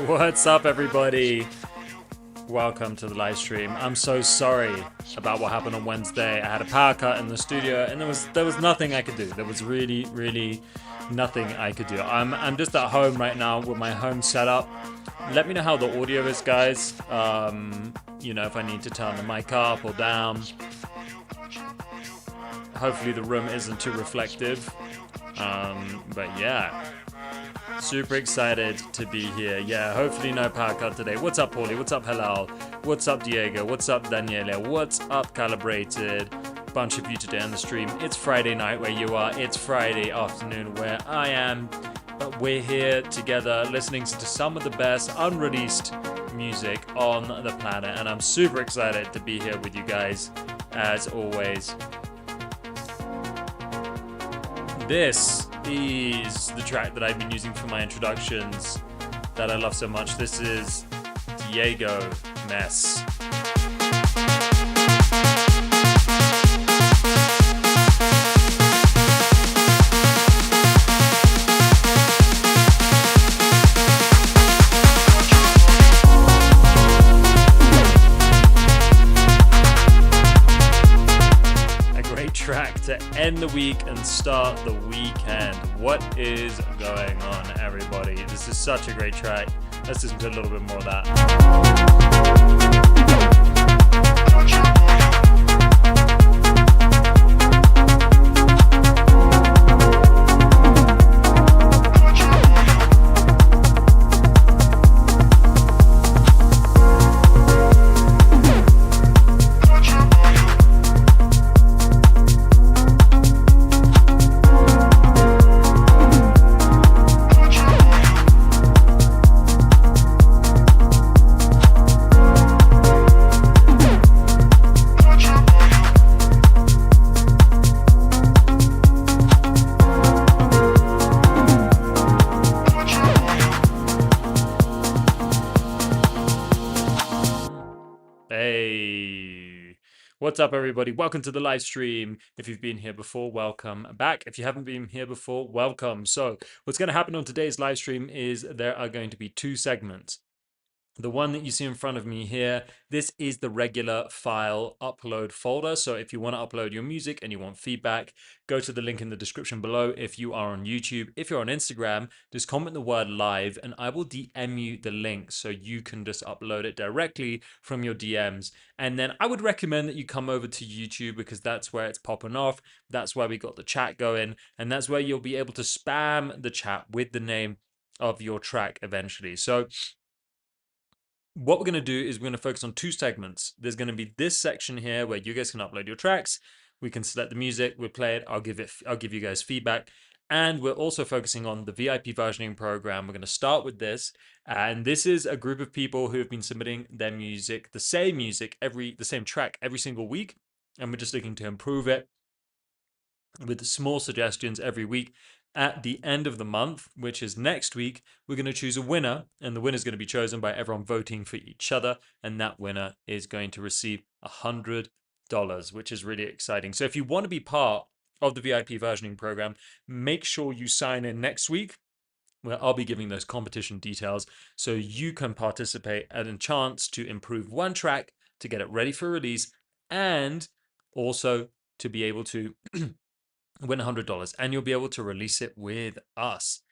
What's up, everybody? Welcome to the live stream. I'm so sorry about what happened on Wednesday. I had a power cut in the studio, and there was nothing I could do. There was really nothing I could do. I'm just at home right now with my home setup. Let me know how the audio is, guys. If I need to turn the mic up or down. Hopefully the room isn't too reflective. But yeah. Super excited to be here. Yeah, hopefully no power cut today. What's up, Paulie? What's up, Halal? What's up, Diego? What's up, Daniela? What's up, Calibrated? Bunch of you today on the stream. It's Friday night where you are. It's Friday afternoon where I am. But we're here together listening to some of the best unreleased music on the planet. And I'm super excited to be here with you guys, as always. This is the track that I've been using for my introductions that I love so much. This is Diego Mess. Track to end the week and start the weekend. What is going on, everybody? This is such a great track. Let's listen to a little bit more of that. What's up, everybody? Welcome to the live stream. If you've been here before, welcome back. If you haven't been here before, welcome. So what's going to happen on today's live stream is there are going to be two segments. The one that you see in front of me here, this is the regular file upload folder. So if you want to upload your music and you want feedback, go to the link in the description below. If you are on YouTube, if you're on Instagram, just comment the word live and I will DM you the link so you can just upload it directly from your DMs. And then I would recommend that you come over to YouTube because that's where it's popping off. That's where we got the chat going. And that's where you'll be able to spam the chat with the name of your track eventually. So what we're going to do is we're going to focus on two segments. There's going to be this section here where you guys can upload your tracks. We can select the music, we'll play it. I'll give you guys feedback. And we're also focusing on the VIP versioning program. We're going to start with this. And this is a group of people who have been submitting their music, the same track every single week. And we're just looking to improve it with small suggestions every week. At the end of the month, which is next week, we're going to choose a winner, and the winner is going to be chosen by everyone voting for each other, and that winner is going to receive $100, which is really exciting. So if you want to be part of the VIP versioning program, make sure you sign in next week, where I'll be giving those competition details so you can participate and a chance to improve one track to get it ready for release, and also to be able to win $100, and you'll be able to release it with us.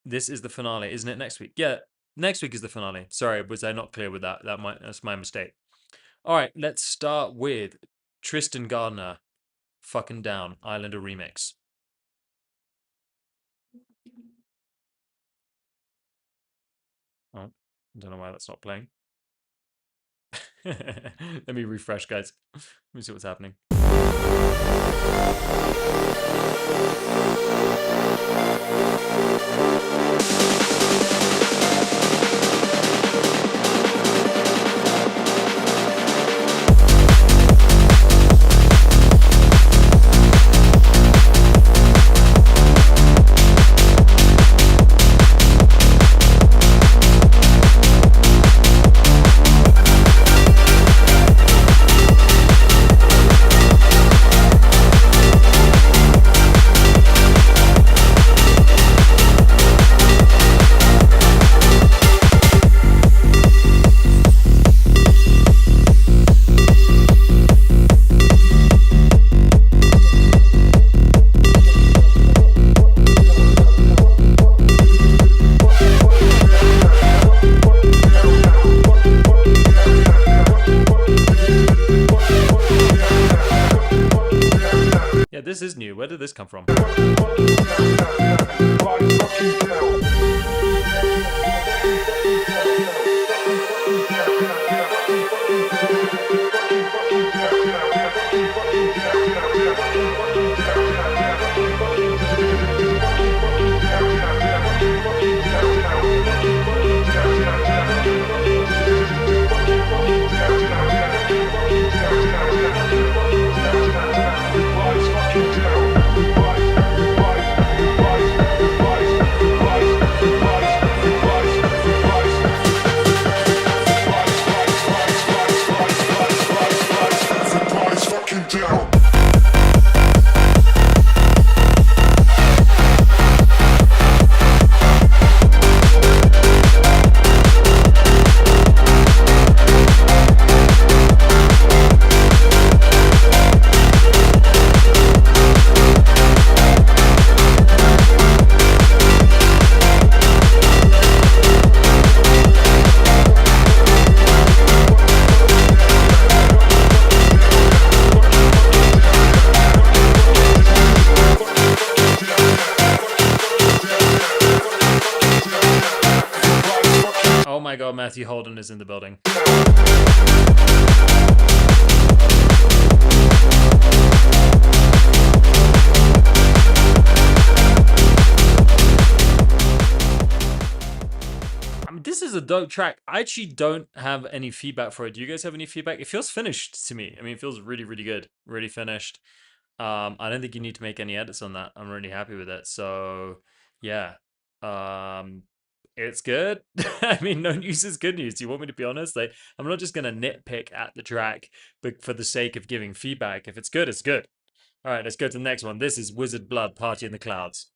This is the finale, isn't it? Next week. Yeah, next week is the finale. Sorry, was I not clear with that? That's my mistake. All right, let's start with Tristan Gardner, Fucking Down, Islander remix. Oh, I don't know why that's not playing. Let me refresh, guys. Let me see what's happening. Yeah, this is new. Where did this come from? Oh my god, Matthew Holden is in the building. I mean, this is a dope track. I actually don't have any feedback for it. Do you guys have any feedback? It feels finished to me. I mean, it feels really, really good. Really finished. I don't think you need to make any edits on that. I'm really happy with it. So, yeah. It's good. I mean, no news is good news. Do you want me to be honest? Like, I'm not just gonna nitpick at the track, but for the sake of giving feedback. If it's good, it's good. All right, let's go to the next one. This is Wizard Blood, Party in the Clouds.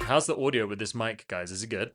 How's the audio with this mic, guys? Is it good?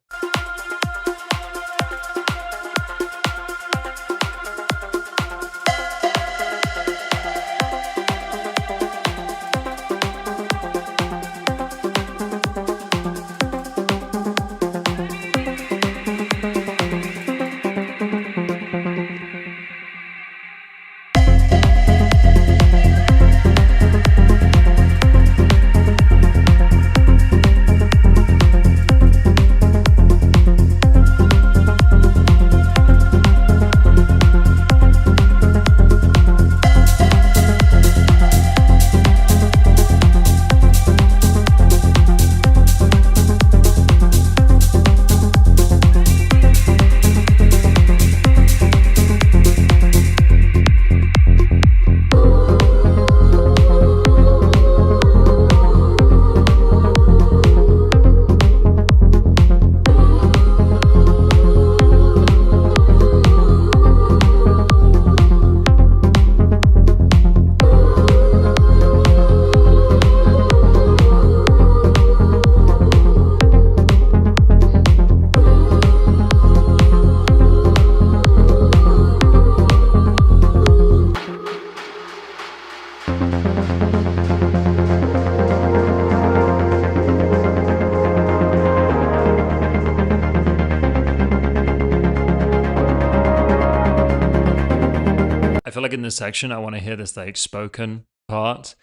I feel like in this section, I want to hear this like spoken part.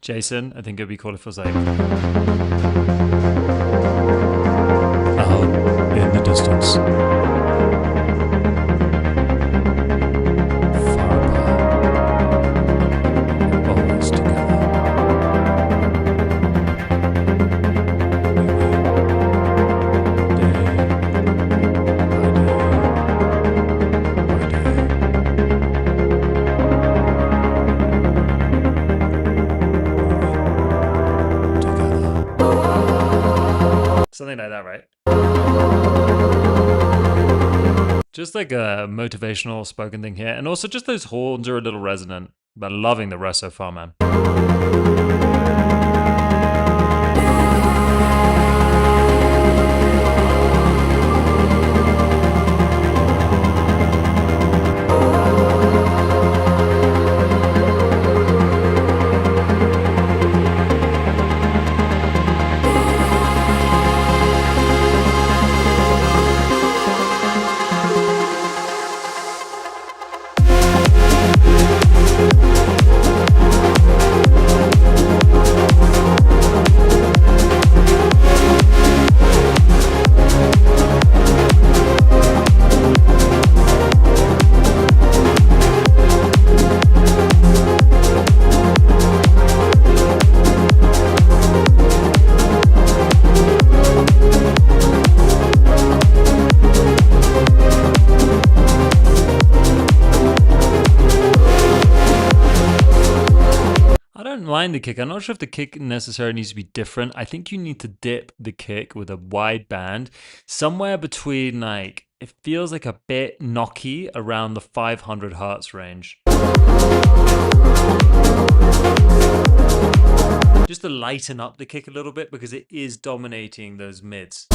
Jason, I think it'd be cool if it was like out in the distance, far apart, always together. We wait, day by day by day. Something like that, right? Just like a motivational spoken thing here. And also just those horns are a little resonant. But loving the rest so far, man. find the kick. I'm not sure if the kick necessarily needs to be different. I think you need to dip the kick with a wide band somewhere between, like, it feels like a bit knocky around the 500 hertz range. Just to lighten up the kick a little bit because it is dominating those mids.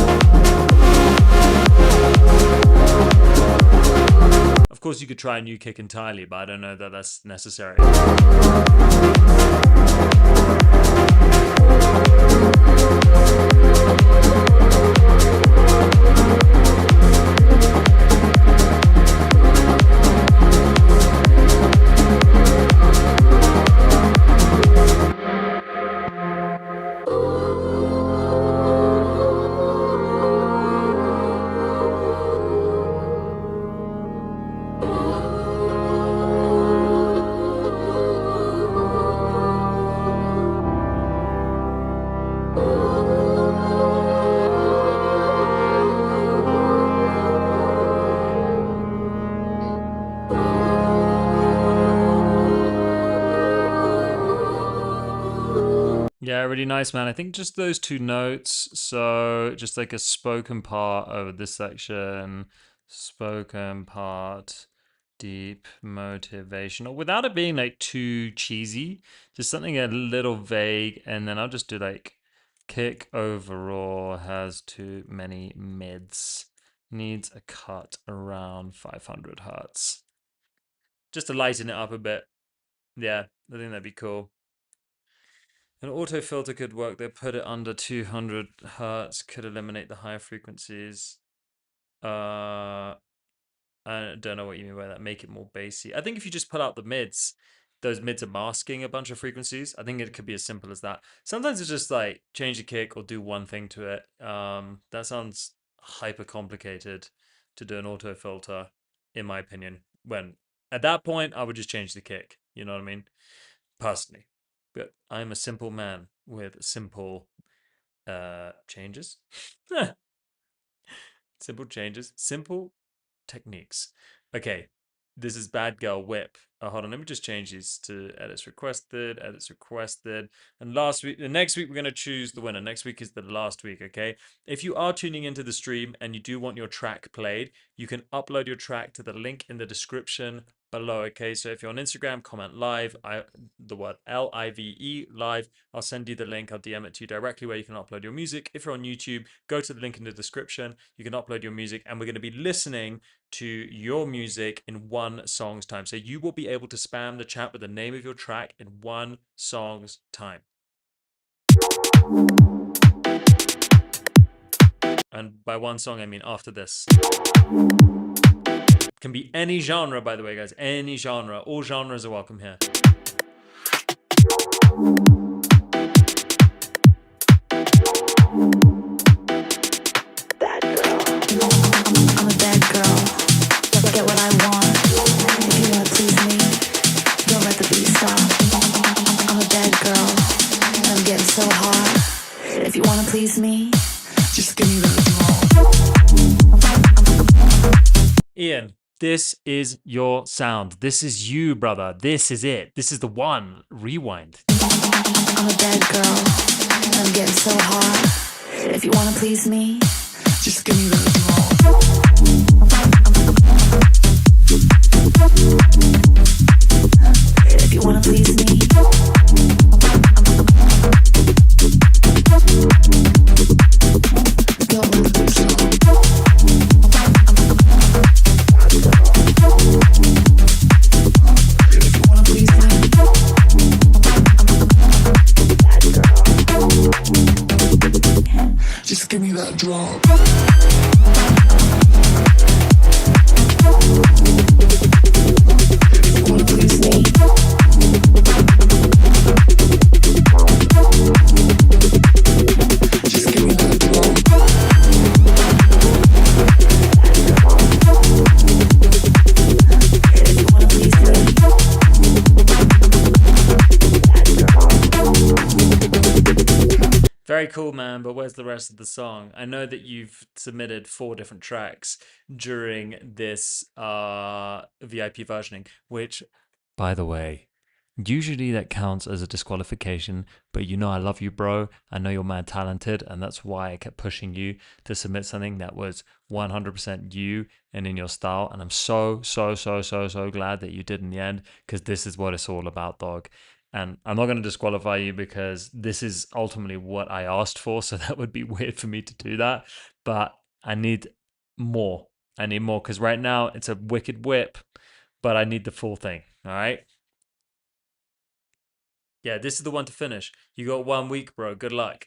Of course, you could try a new kick entirely, but I don't know that that's necessary. Yeah, really nice, man. I think just those two notes. So just like a spoken part over this section, spoken part, deep motivational, without it being like too cheesy, just something a little vague. And then I'll just do like kick overall has too many mids, needs a cut around 500 hertz. Just to lighten it up a bit. Yeah, I think that'd be cool. An auto filter could work there, put it under 200 hertz, could eliminate the higher frequencies. I don't know what you mean by that. Make it more bassy. I think if you just put out the mids, those mids are masking a bunch of frequencies. I think it could be as simple as that. Sometimes it's just like change the kick or do one thing to it. That sounds hyper complicated to do an auto filter, in my opinion. When at that point, I would just change the kick. You know what I mean? Personally. But I'm a simple man with simple changes. Simple changes, simple techniques. Okay, this is Bad Girl Whip. Hold on, let me just change these to edits requested, And next week, we're going to choose the winner. Next week is the last week, okay? If you are tuning into the stream and you do want your track played, you can upload your track to the link in the description below, okay? So if you're on Instagram, comment live, the word LIVE, live. I'll send you the link. I'll DM it to you directly where you can upload your music. If you're on YouTube, go to the link in the description. You can upload your music, and we're going to be listening to your music in one song's time. So you will be able to spam the chat with the name of your track in one song's time. And by one song, I mean after this. Can be any genre, by the way, guys. Any genre. All genres are welcome here. Bad girl. I'm a bad girl. Get what I want. If you wanna please me, don't let the beat stop. I'm a bad girl. And I'm getting so hard. If you wanna please me, just give me that draw. Ian, this is your sound. This is you, brother. This is it. This is the one. Rewind. I'm a bad girl. And I'm getting so hard. If you wanna please me, just give me that draw. If you wanna please me, go with the flow. If you wanna please me, just give me that drop. If you wanna please me, just give me that drop. If you wanna please me, Very cool, man, but where's the rest of the song? I know that you've submitted 4 different tracks during this VIP versioning, which, by the way, Usually that counts as a disqualification, but you know I love you, bro. I know you're mad talented, and that's why I kept pushing you to submit something that was 100% you and in your style. And I'm so, so, so, so, so glad that you did in the end, because this is what it's all about, dog. And I'm not going to disqualify you because this is ultimately what I asked for. So that would be weird for me to do that. But I need more. I need more because right now it's a wicked whip, but I need the full thing. All right. Yeah, this is the one to finish. You got 1 week, bro. Good luck.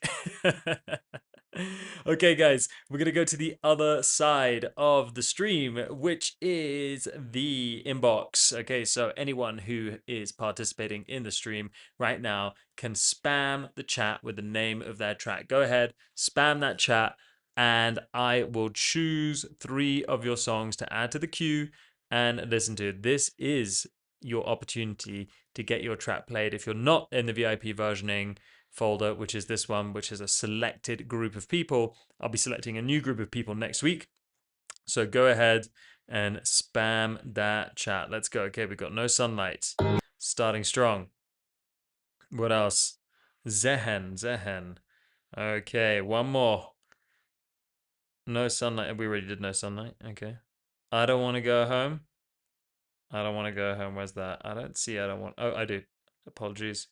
Okay, guys, we're going to go to the other side of the stream, which is the inbox. Okay, so anyone who is participating in the stream right now can spam the chat with the name of their track. Go ahead, spam that chat, and I will choose 3 of your songs to add to the queue and listen to. This is your opportunity to get your track played. If you're not in the VIP versioning folder, which is this one, which is a selected group of people, I'll be selecting a new group of people next week. So go ahead and spam that chat. Let's go. Okay, we've got No Sunlight. Starting strong. What else? Zehen. Okay, one more. No Sunlight. We already did No Sunlight. Okay. I Don't Want to Go Home. I don't want to go home. Where's that? I don't see. I don't want. Oh, I do. Apologies.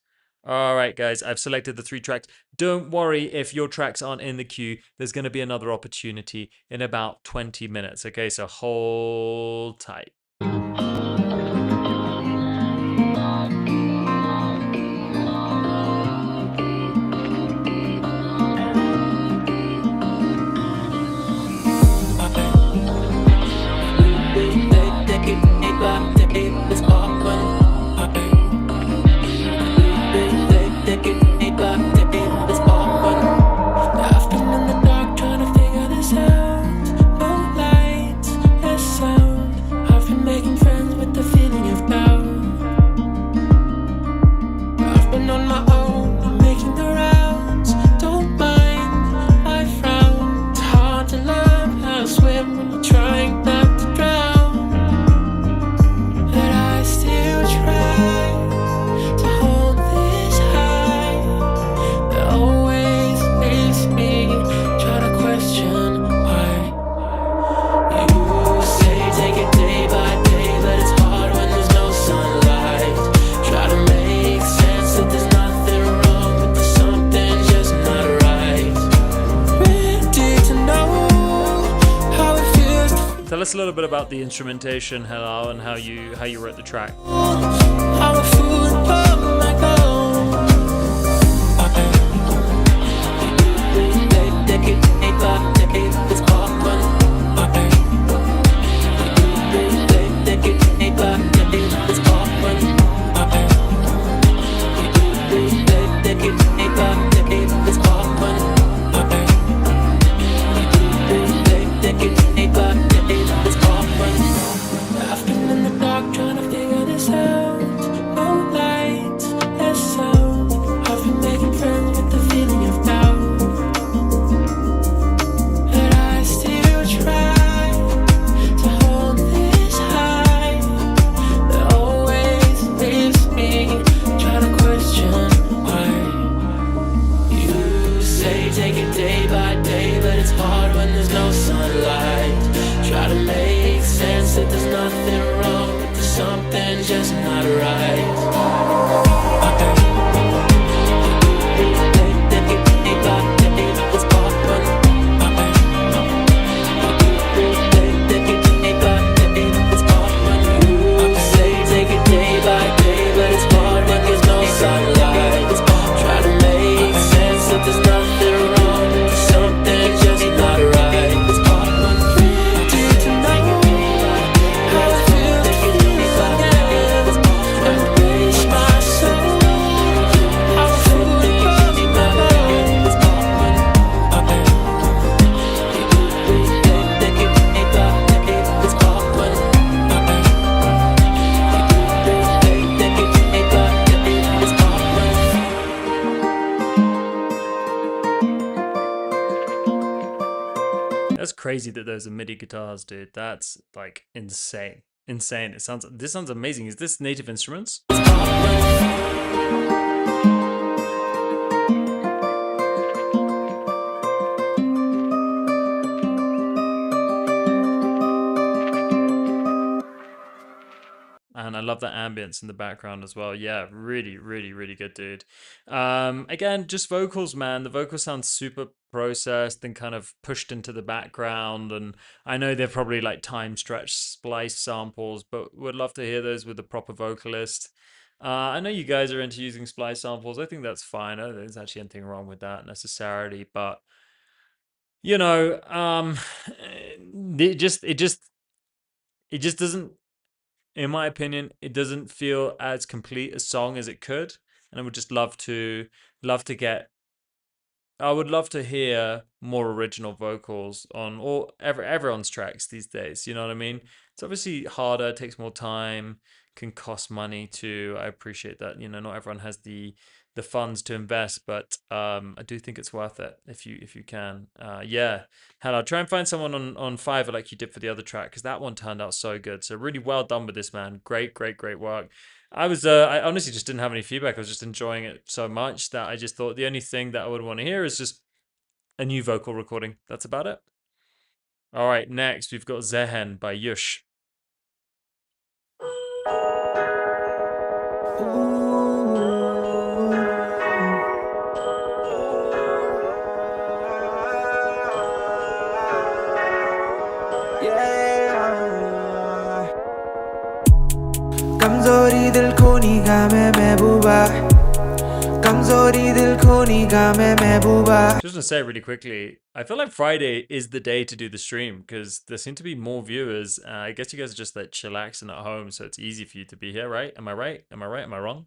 All right, guys. I've selected the 3 tracks. Don't worry if your tracks aren't in the queue. There's going to be another opportunity in about 20 minutes. Okay, so hold tight. Tell us a little bit about the instrumentation, Hello, and how you wrote the track. That's crazy that those are MIDI guitars, dude. That's like insane. insane. This sounds amazing. Is this native instruments? And I love that ambience in the background as well. Yeah, really, really, really good, dude. Again, just vocals, man. The vocal sounds super processed and kind of pushed into the background. And I know they're probably like time stretch splice samples, but would love to hear those with a proper vocalist. I know you guys are into using splice samples. I think that's fine. I don't think there's actually anything wrong with that necessarily, but you know, it just doesn't, in my opinion, it doesn't feel as complete a song as it could. And I would just love to get I would love to hear more original vocals on everyone's tracks these days. You know what I mean? It's obviously harder, takes more time, can cost money too. I appreciate that. You know, not everyone has the funds to invest, but I do think it's worth it if you can. Yeah, hell, I'll try and find someone on Fiverr like you did for the other track because that one turned out so good. So really well done with this, man. Great, great, great work. I honestly just didn't have any feedback. I was just enjoying it so much that I just thought the only thing that I would want to hear is just a new vocal recording. That's about it. All right, next we've got Zehen by Yush. कमजोरी दिल खोनी का मैं महबूबा कमजोरी दिल खोनी का मैं महबूबा. Just to say really quickly, I feel like Friday is the day to do the stream because there seem to be more viewers. I guess you guys are just like chillaxing at home, so it's easy for you to be here, right? Am I right? Am I right? Am I wrong?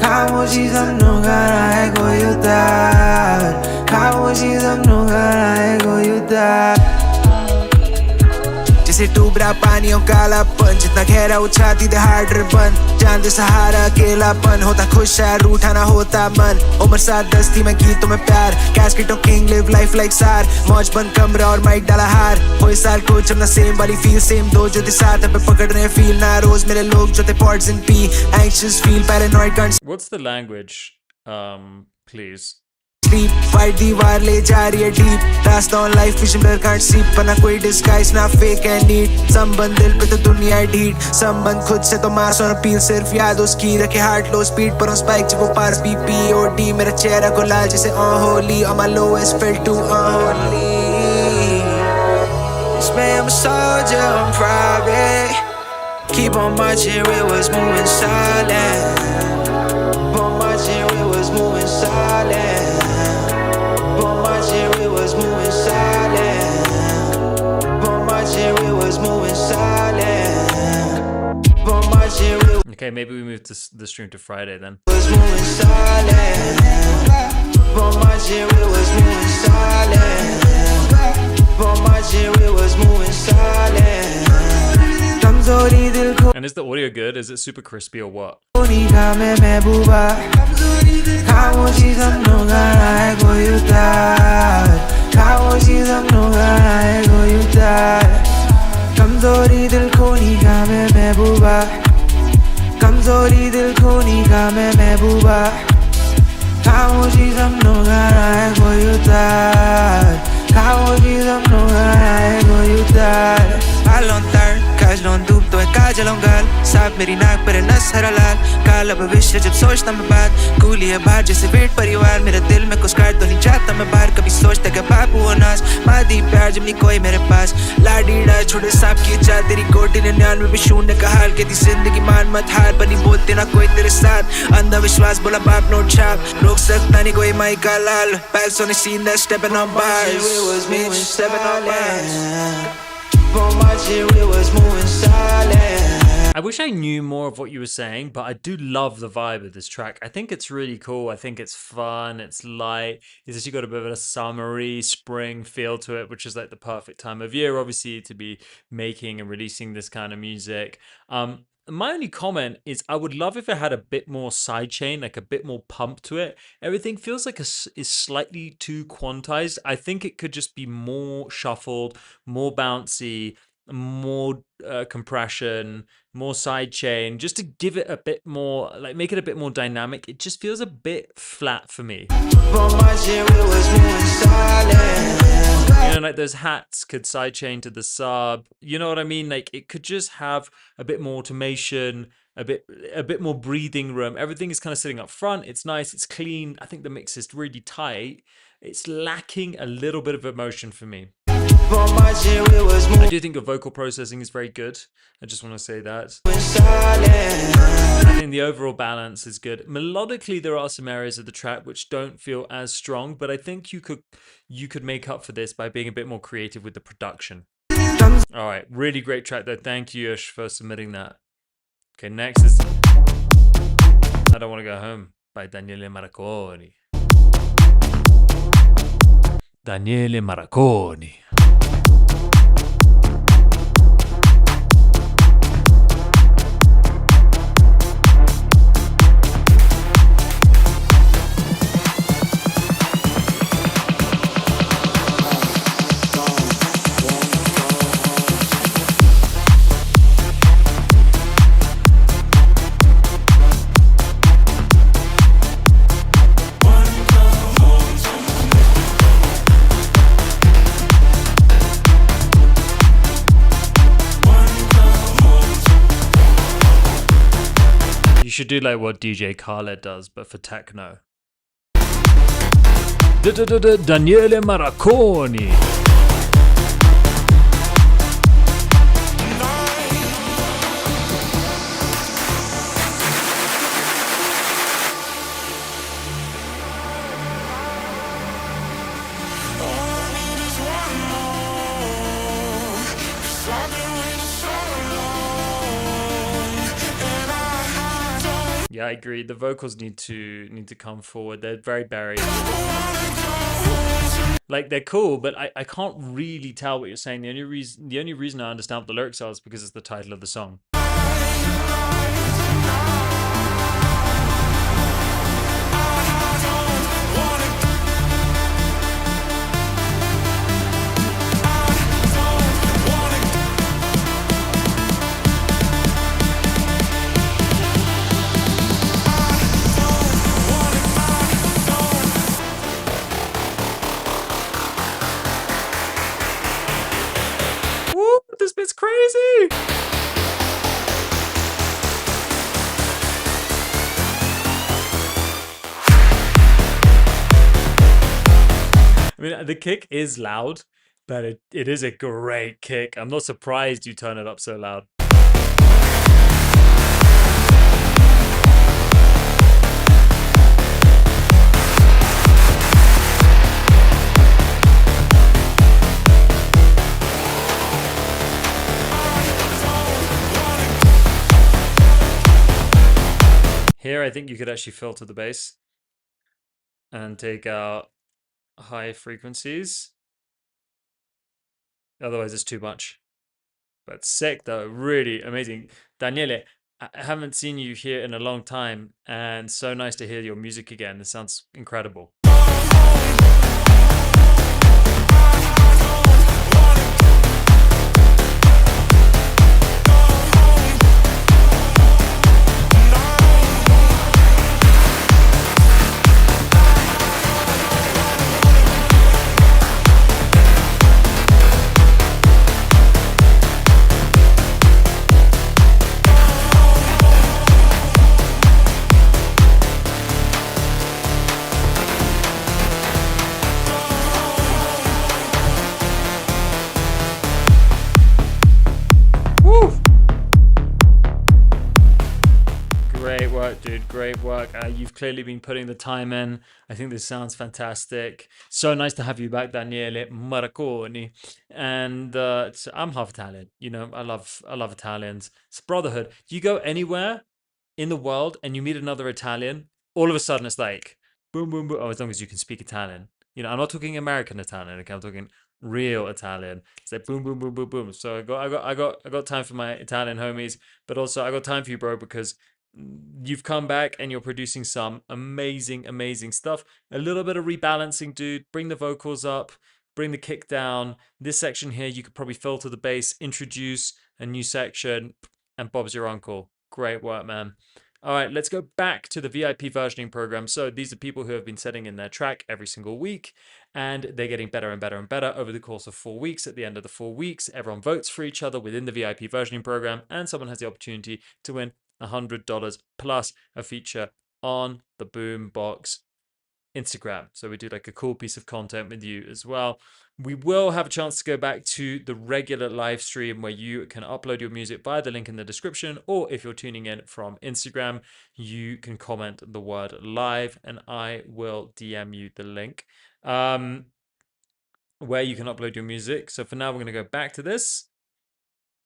खामोशी सबनों का है कोई उतार खामोशी सबनों का है कोई उतार जैसे डूबरा पानियों कालापन जितना गहरा उछाती दे हार्ड रिबन जान दे सहारा अकेलापन होता खुश है रूठा ना होता मन उम्र 7-10 थी मैं गीतों में प्यार कैस्केटों किंग लिव लाइफ लाइक सार मौज बंद कमरा और माइक डाला हार कोई साल कुछ अपना सेम वाली फील सेम दो जो थे साथ अब पकड़ रहे फील ना रोज मेरे लोग जो थे pods in P anxious feel paranoid can't What's the language? Please. sleep white दीवार ले जा रही है डीप रास्ता on life vision blur can't see पना कोई डिस्गाइज ना फेक एंड नीट संबंध दिल पे तो दुनिया है ढीठ संबंध खुद से तो मास और अपील सिर्फ याद उसकी रखे हार्ट लो स्पीड पर स्पाइक जब वो पास बीपीओडी मेरा चेहरा को लाल जैसे unholy on my lowest felt too unholy this man I'm a soldier I'm private keep on marching we was moving silent keep on marching we was moving silent we was moving silent Born marching, we was moving silent Born marching, we Okay, maybe we move the stream to Friday then. was moving silent Born marching, we was moving silent Born marching, we was moving silent कमजोरी दिल को And is the audio good? Is it super crispy or what? खोनी का मैं महबूबा खामोशी सबनों का है कोई उतार खामोशी सबनों का है कोई उतार कमजोरी दिल खोनी का मैं महबूबा कमजोरी दिल खोनी का मैं महबूबा खामोशी सबनों का है कोई उतार खामोशी सबनों का है कोई उतार Alon tar, काजलों धूप तो है काजलों गाल साफ मेरी नाक पर है नस हरा लाल काला भविष्य जब सोचता मैं बात कूली है बाहर जैसे वेट परिवार मेरे दिल में कुछ काट तो नहीं जाता मैं बाहर कभी सोचता कि बापू हो नास मादी प्यार जब नहीं कोई मेरे पास लाडीड़ा छोटे सांप की चाल तेरी कोटी 99 भी शून्य का हाल कहती जिंदगी मान मत हार पर नहीं बोलते ना कोई तेरे साथ अंधविश्वास बोला बाप नोट छाप रोक सकता नहीं कोई माई का लाल bags on the scene that's stepping on bars we was moving stepping on bars Born marching, we was moving silent. I wish I knew more of what you were saying, but I do love the vibe of this track. I think it's really cool. I think it's fun. It's light. It's actually got a bit of a summery spring feel to it, which is like the perfect time of year, obviously, to be making and releasing this kind of music. My only comment is I would love if it had a bit more sidechain, like a bit more pump to it. Everything feels like is slightly too quantized. I think it could just be more shuffled, more bouncy. more compression, more side chain, just to give it a bit more, like make it a bit more dynamic. It just feels a bit flat for me. You know, like those hats could sidechain to the sub. You know what I mean? Like it could just have a bit more automation, a bit more breathing room. Everything is kind of sitting up front. It's nice. It's clean. I think the mix is really tight. It's lacking a little bit of emotion for me. I do think your vocal processing is very good. I just want to say that. I think the overall balance is good. Melodically, there are some areas of the track which don't feel as strong, but I think you could make up for this by being a bit more creative with the production. All right, really great track though. Thank you, Yush, for submitting that. Okay, next is I Don't Want to Go Home by Daniele Marconi. Daniele Marconi. You should do like what DJ Khaled does, but for techno. Daniele Marconi. Yeah, I agree. The vocals need to come forward. They're very buried. Like they're cool, but I can't really tell what you're saying. The only reason I understand what the lyrics are is because it's the title of the song. Woo, this bit's crazy. I mean, the kick is loud, but it is a great kick. I'm not surprised you turn it up so loud. Here, I think you could actually filter the bass and take out high frequencies. Otherwise, it's too much. But sick, though. Really amazing. Daniele, I haven't seen you here in a long time, and so nice to hear your music again. This sounds incredible. Great work, dude. Great work. You've clearly been putting the time in. I think this sounds fantastic. So nice to have you back, Daniele Marconi. And I'm half Italian. You know, I love Italians. It's brotherhood. You go anywhere in the world and you meet another Italian, all of a sudden it's like boom, boom, boom. Oh, as long as you can speak Italian. You know, I'm not talking American Italian. Okay, I'm talking real Italian. It's like boom, boom, boom, boom, boom. So I got time for my Italian homies, but also I got time for you, bro, because you've come back and you're producing some amazing stuff. A little bit of rebalancing, dude. Bring the vocals up, bring the kick down. This section here, you could probably filter the bass, introduce a new section, and Bob's your uncle. Great work, man. All right, let's go back to the VIP versioning program. So these are people who have been setting in their track every single week, and they're getting better and better and better over the course of 4 weeks. At the end of the 4 weeks, everyone votes for each other within the VIP versioning program, and someone has the opportunity to win $100 plus a feature on the boombox Instagram. So we do like a cool piece of content with you as well. We will have a chance to go back to the regular live stream where you can upload your music via the link in the description, or if you're tuning in from Instagram, you can comment the word live and I will DM you the link where you can upload your music. So for now, we're going to go back to this.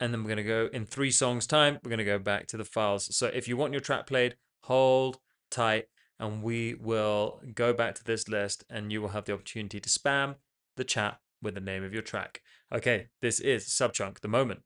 And then we're going to go in 3 songs time. We're going to go back to the files. So if you want your track played, hold tight and we will go back to this list and you will have the opportunity to spam the chat with the name of your track. Okay, this is Subchunk, the moment.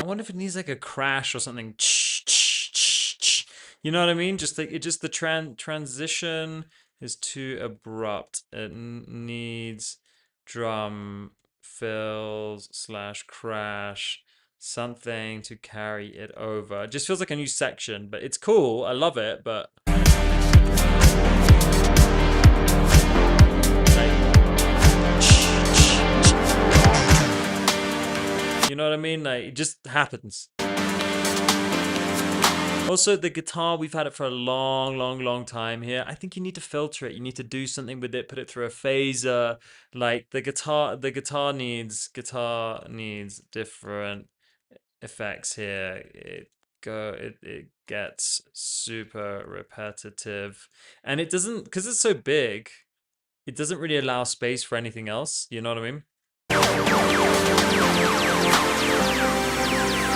I wonder if it needs like a crash or something. You know what I mean? Just like the transition is too abrupt. It needs drum fills / crash, something to carry it over. It just feels like a new section, but it's cool. I love it, but you know what I mean? Like, it just happens. Also, the guitar, we've had it for a long time here. I think you need to filter it. You need to do something with it, put it through a phaser. Like, the guitar needs different effects here. It gets super repetitive. And it doesn't, because it's so big, it doesn't really allow space for anything else. You know what I mean?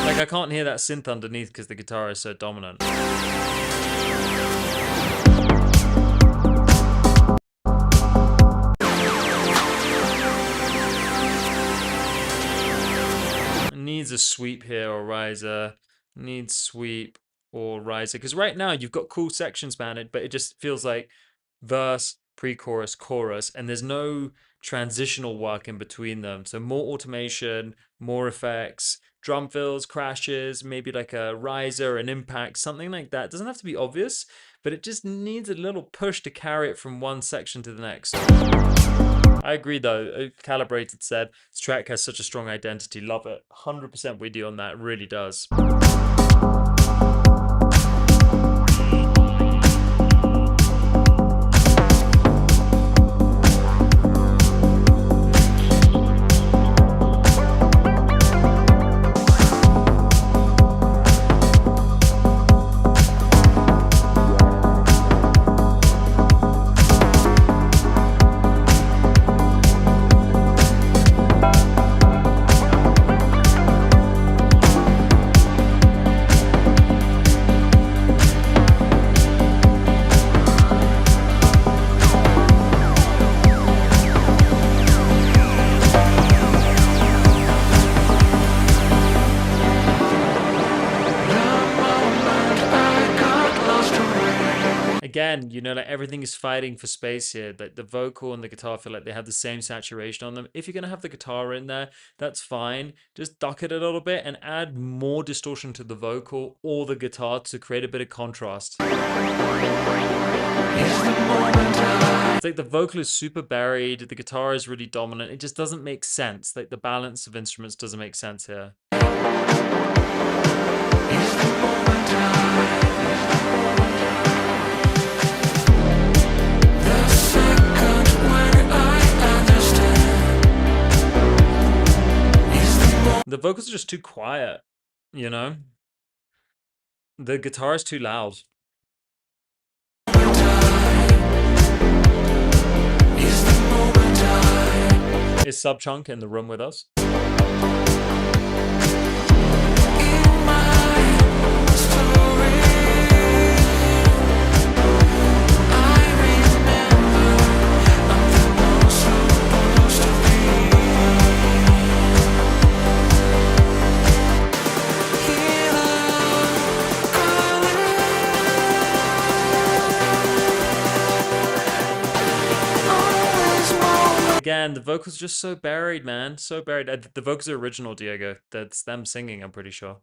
Like, I can't hear that synth underneath because the guitar is so dominant. It needs a sweep here or riser. Needs sweep or riser. Because right now you've got cool sections, man, but it just feels like verse, pre-chorus, chorus, and there's no transitional work in between them. So more automation, more effects, drum fills, crashes, maybe like a riser, an impact, something like that. It doesn't have to be obvious, but it just needs a little push to carry it from one section to the next. I agree though. Calibrated said, this track has such a strong identity. Love it. 100% with you on that. It really does. again, you know, like everything is fighting for space here. Like the vocal and the guitar feel like they have the same saturation on them. If you're gonna have the guitar in there, that's fine. Just duck it a little bit and add more distortion to the vocal or the guitar to create a bit of contrast. It's like the vocal is super buried, the guitar is really dominant. It just doesn't make sense. Like the balance of instruments doesn't make sense here. The vocals are just too quiet, you know? The guitar is too loud. Is Subchunk in the room with us? Again, the vocals are just so buried, man. So buried. The vocals are original, Diego. That's them singing, I'm pretty sure.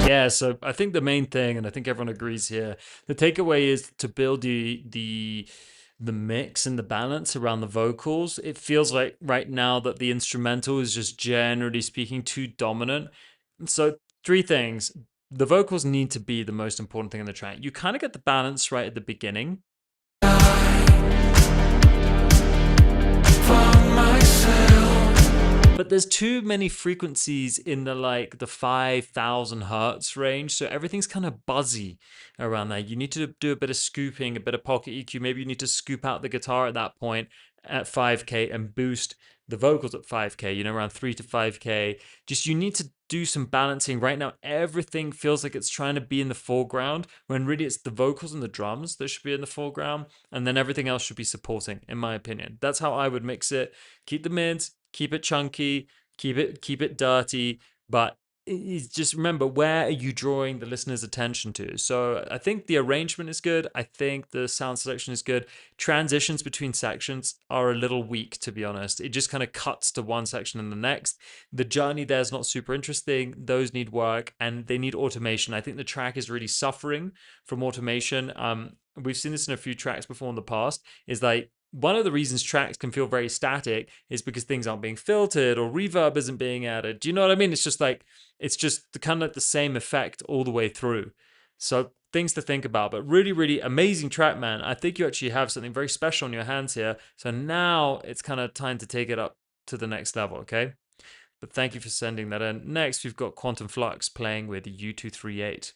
Yeah, so I think the main thing, and I think everyone agrees here, the takeaway is to build the mix and the balance around the vocals. It feels like right now that the instrumental is just generally speaking too dominant. So 3 things. The vocals need to be the most important thing in the track. You kind of get the balance right at the beginning. But there's too many frequencies in the 5,000 hertz range, so everything's kind of buzzy around there. You need to do a bit of scooping, a bit of pocket EQ. Maybe you need to scoop out the guitar at that point at 5K and boost the vocals at 5K, you know, around 3 to 5K. Just you need to do some balancing. Right now, everything feels like it's trying to be in the foreground when really it's the vocals and the drums that should be in the foreground, and then everything else should be supporting, in my opinion. That's how I would mix it. Keep the mids, keep it chunky, keep it dirty, but just remember, where are you drawing the listener's attention to? So I think the arrangement is good. I think the sound selection is good. Transitions between sections are a little weak, to be honest. It just kind of cuts to one section and the next. The journey there is not super interesting. Those need work and they need automation. I think the track is really suffering from automation. We've seen this in a few tracks before in the past, is like, one of the reasons tracks can feel very static is because things aren't being filtered or reverb isn't being added. Do you know what I mean? It's just kind of like the same effect all the way through. So things to think about, but really, really amazing track, man. I think you actually have something very special on your hands here. So now it's kind of time to take it up to the next level, okay? But thank you for sending that in. Next, we've got Quantum Flux playing with U238.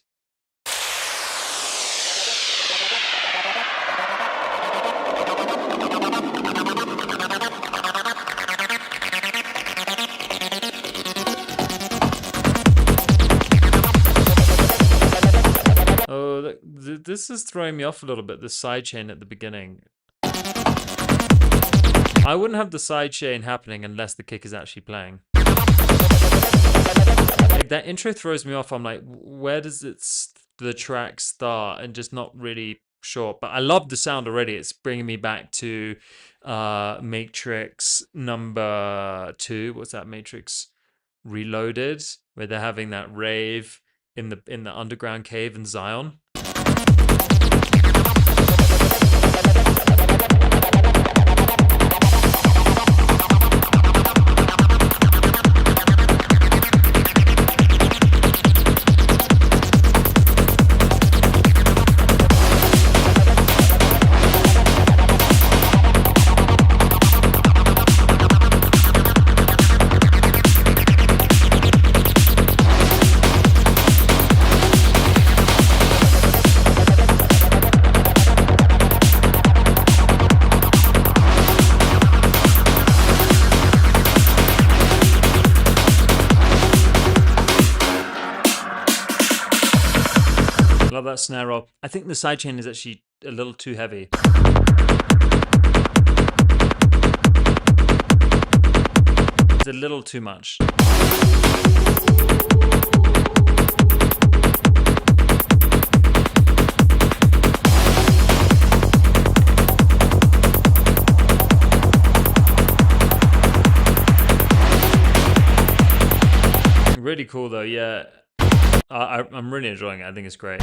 This is throwing me off a little bit, the sidechain at the beginning. I wouldn't have the sidechain happening unless the kick is actually playing. Like, that intro throws me off. I'm like, where does the track start? And just not really sure. But I love the sound already. It's bringing me back to Matrix number 2. What's that? Matrix Reloaded, where they're having that rave in the underground cave in Zion. Love that snare roll. I think the sidechain is actually a little too heavy. It's a little too much. Really cool though, yeah. I'm really enjoying it. I think it's great.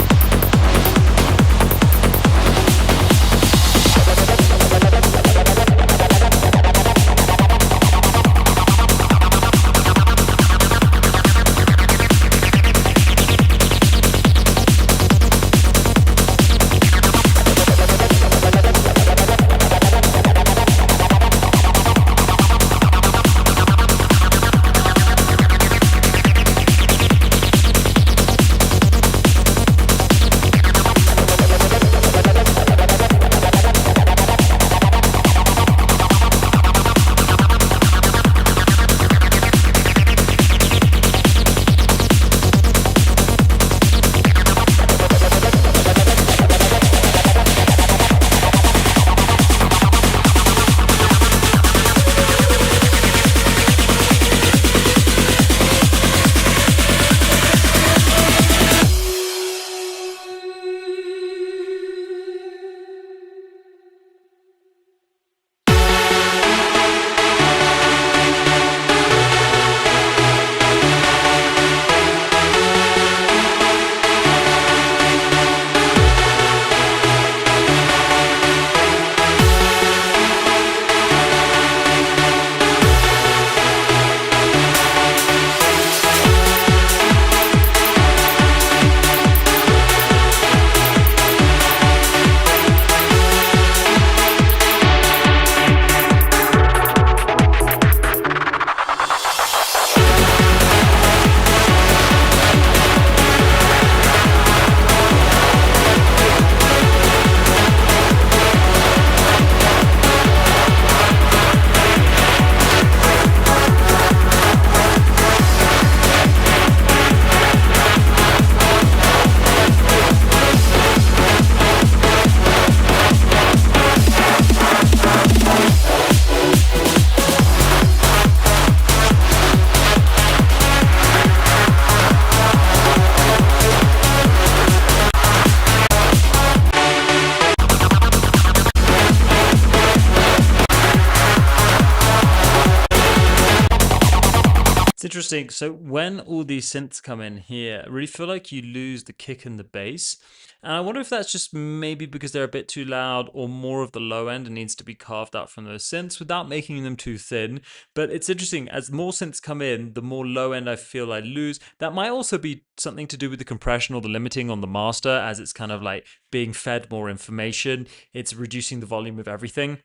It's interesting. So when all these synths come in here, I really feel like you lose the kick and the bass. And I wonder if that's just maybe because they're a bit too loud or more of the low end and needs to be carved out from those synths without making them too thin. But it's interesting, as more synths come in, the more low end I feel I lose. That might also be something to do with the compression or the limiting on the master, as it's kind of like being fed more information. It's reducing the volume of everything.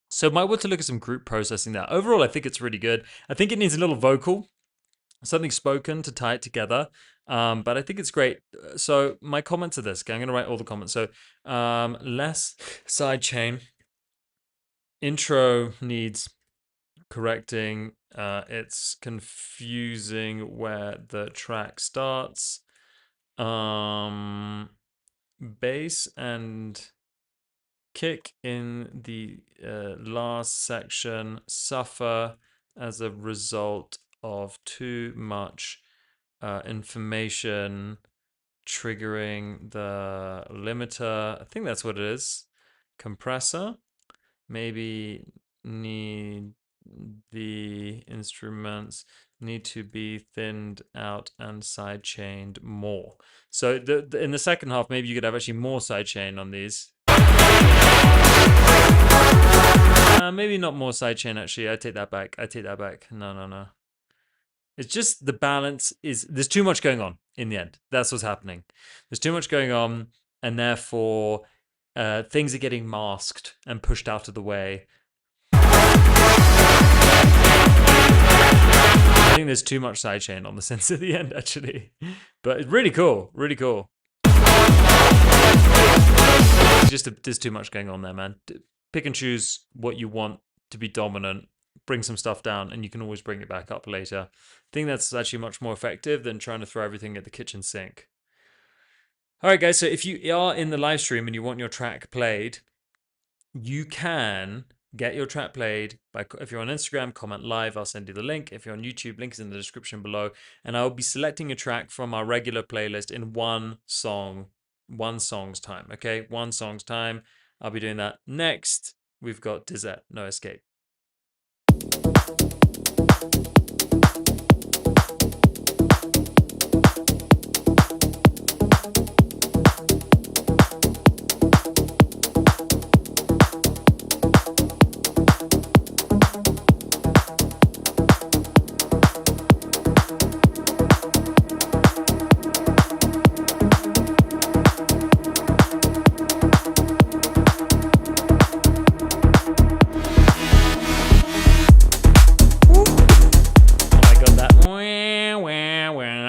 So might want to look at some group processing there. Overall, I think it's really good. I think it needs a little vocal, something spoken to tie it together. But I think it's great. So my comments are this. Okay, I'm going to write all the comments. So less sidechain. Intro needs correcting. It's confusing where the track starts. Bass and kick in the last section suffer as a result of too much information triggering the limiter. I think that's what it is. Compressor. Maybe need the instruments need to be thinned out and sidechained more. So in the second half, maybe you could have actually more sidechain on these. Maybe not more sidechain, actually. I take that back. No. It's just the balance is, there's too much going on in the end. That's what's happening. There's too much going on, and therefore things are getting masked and pushed out of the way. I think there's too much sidechain on the synths at the end, actually. But it's really cool. Really cool. Just there's too much going on there, man. Pick and choose what you want to be dominant. Bring some stuff down, and you can always bring it back up later. I think that's actually much more effective than trying to throw everything at the kitchen sink. All right, guys. So if you are in the live stream and you want your track played, you can get your track played by, if you're on Instagram, comment live, I'll send you the link. If you're on YouTube, link is in the description below, and I'll be selecting a track from our regular playlist in one song's time. Okay, one song's time. I'll be doing that next. We've got Dizette, No Escape.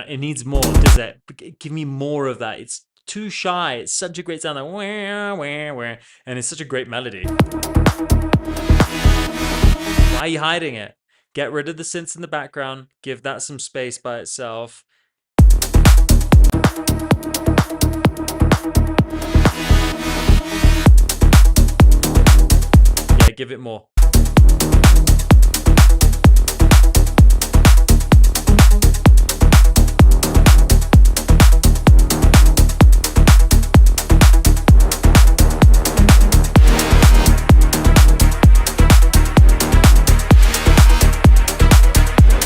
It needs more, does it? Give me more of that. It's too shy. It's such a great sound, like, and it's such a great melody. Why are you hiding it? Get rid of the synths in the background. Give that some space by itself. Yeah, give it more.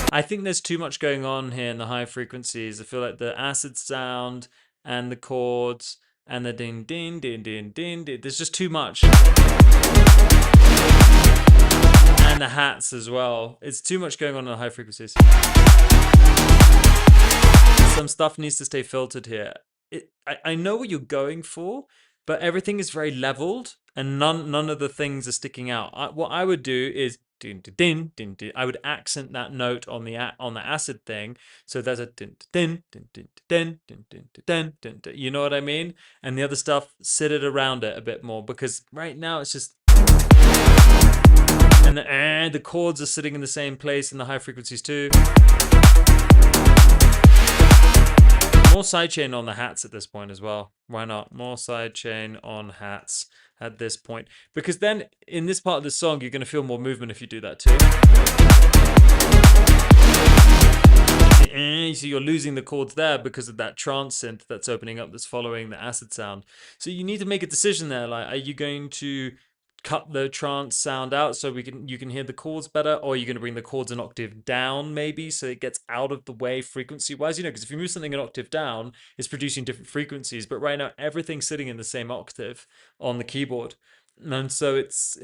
I think there's too much going on here in the high frequencies. I feel like the acid sound and the chords and the ding, ding, ding, ding, ding, ding. There's just too much. And the hats as well. It's too much going on in the high frequencies. Some stuff needs to stay filtered here. I know what you're going for, but everything is very leveled and none of the things are sticking out. What I would do is din, din, din, din. I would accent that note on the acid thing, so there's a din, din, din, din, din, din, din, din, din, din. You know what I mean? And the other stuff, sit it around it a bit more, because right now it's just, and the chords are sitting in the same place in the high frequencies too. More sidechain on the hats at this point as well. Why not? More sidechain on hats at this point. Because then in this part of the song, you're going to feel more movement if you do that too. So you're losing the chords there because of that trance synth that's opening up, that's following the acid sound. So you need to make a decision there. Like, are you going to cut the trance sound out so you can hear the chords better, or are you going to bring the chords an octave down maybe so it gets out of the way frequency wise? You know, because if you move something an octave down, it's producing different frequencies, but right now everything's sitting in the same octave on the keyboard, and so it's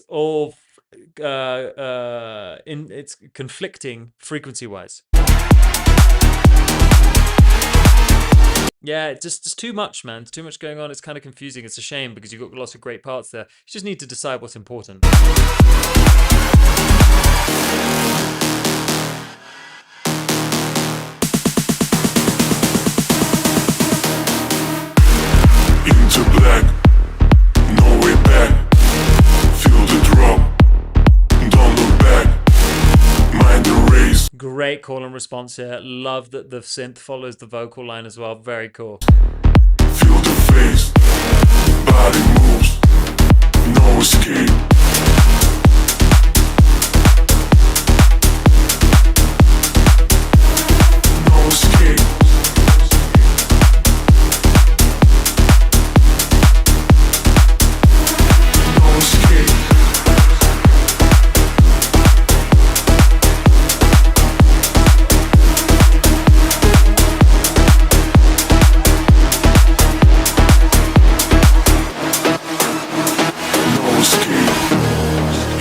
all it's conflicting frequency wise. Yeah, it's just too much, man. It's too much going on. It's kind of confusing. It's a shame because you've got lots of great parts there. You just need to decide what's important. Into black, no way back. Feel the drop, don't look back. Mind the race. Great call and response here. Love that the synth follows the vocal line as well. Very cool. Feel the face, body moves, no escape. No escape. No escape.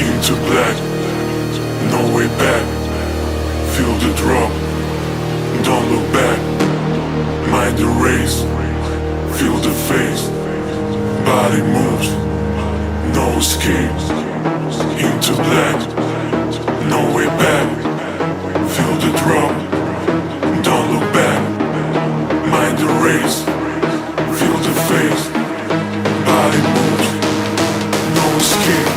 Into black, no way back. Feel the drop, don't look back. Mind the race, feel the face. Body moves, no escape. Into black, no way back. Feel the drop, don't look back. Mind the race, feel the face. Body moves, no escape.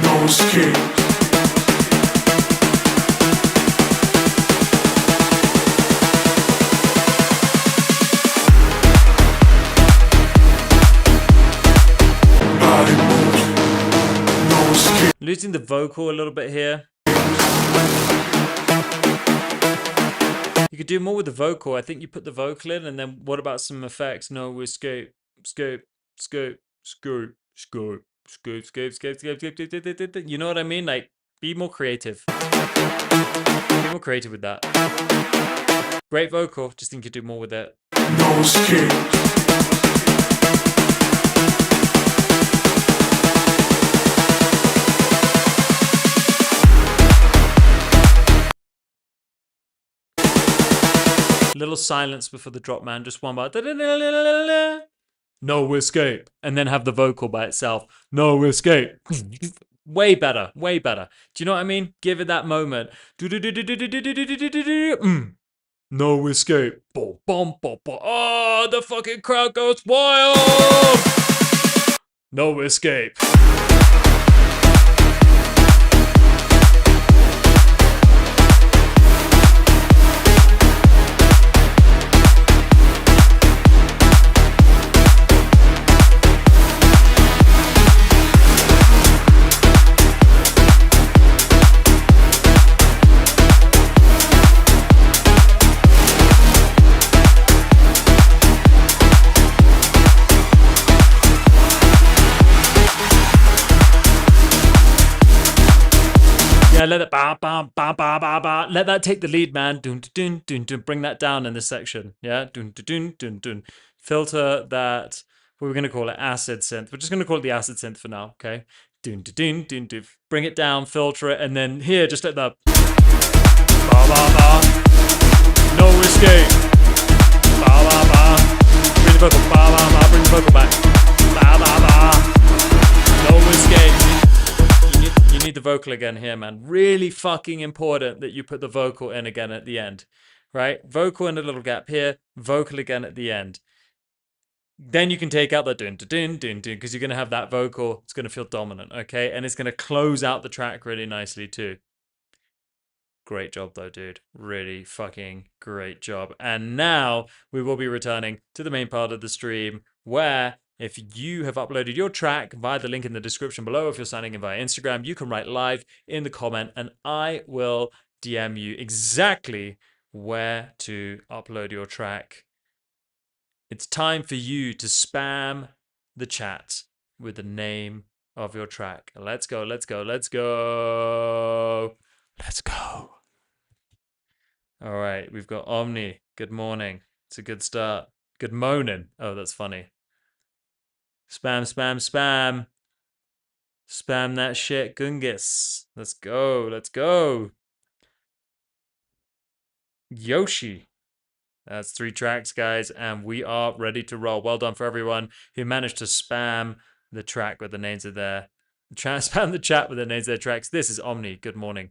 No escape. using the vocal a little bit here. You could do more with the vocal. I think you put the vocal in, and then what about some effects? No escape, scope, scope, scope, scope, scope, scope, scope, scope. You know what I mean? Like, be more creative. Be more creative with that. Great vocal. Just think you could do more with it. No escape. Little silence before the drop, man. Just one bar. No escape. And then have the vocal by itself. No escape. Way better. Way better. Do you know what I mean? Give it that moment. No escape. Oh, the fucking crowd goes wild. No escape. Yeah, let it let that take the lead, man. Dun, dun, dun, dun. Bring that down in this section. Yeah, dun, dun, dun, dun, dun. Filter that. What we're gonna call it, acid synth. We're just gonna call it the acid synth for now. Okay. Dun, dun, dun, dun, dun. Bring it down, filter it, and then here, just let the no escape. Bring the vocal. Bring the vocal back. No escape. You need the vocal again here, man. Really fucking important that you put the vocal in again at the end, right? Vocal in a little gap here, vocal again at the end. Then you can take out the dun dun dun dun dun because you're going to have that vocal. It's going to feel dominant, okay? And it's going to close out the track really nicely too. Great job though, dude. Really fucking great job. And now we will be returning to the main part of the stream where if you have uploaded your track via the link in the description below, if you're signing in via Instagram, you can write live in the comment and I will DM you exactly where to upload your track. It's time for you to spam the chat with the name of your track. Let's go, let's go, let's go. Let's go. All right, we've got Omni. Good morning. It's a good start. Good moaning. Oh, that's funny. Spam, spam, spam. Spam that shit, Gungus. Let's go, let's go. Yoshi. That's 3 tracks, guys, and we are ready to roll. Well done for everyone who managed to spam the track with the names of their... Spam the chat with the names of their tracks. This is Omni. Good morning.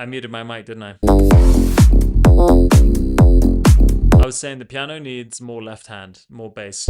I muted my mic, didn't I? I was saying the piano needs more left hand, more bass.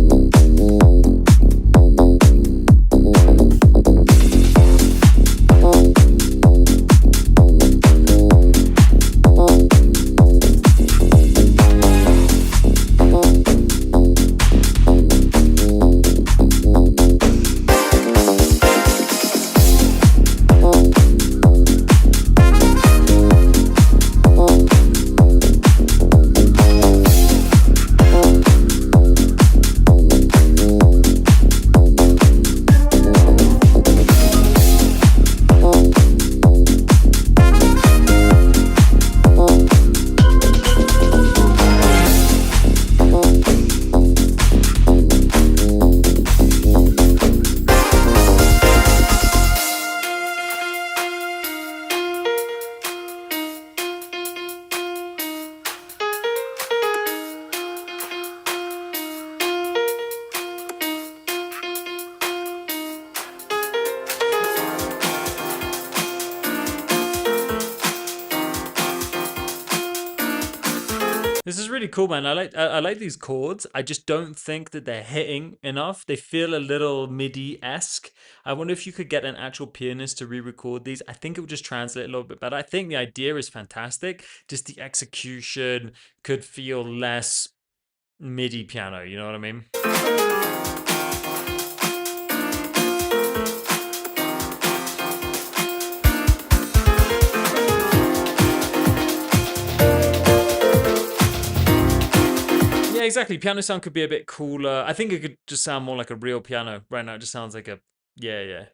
This is really cool, man. I like these chords. I just don't think that they're hitting enough. They feel a little MIDI-esque. I wonder if you could get an actual pianist to re-record these. I think it would just translate a little bit better. I think the idea is fantastic. Just the execution could feel less MIDI piano. You know what I mean? Exactly. Piano sound could be a bit cooler. I think it could just sound more like a real piano. Right now it just sounds like a yeah.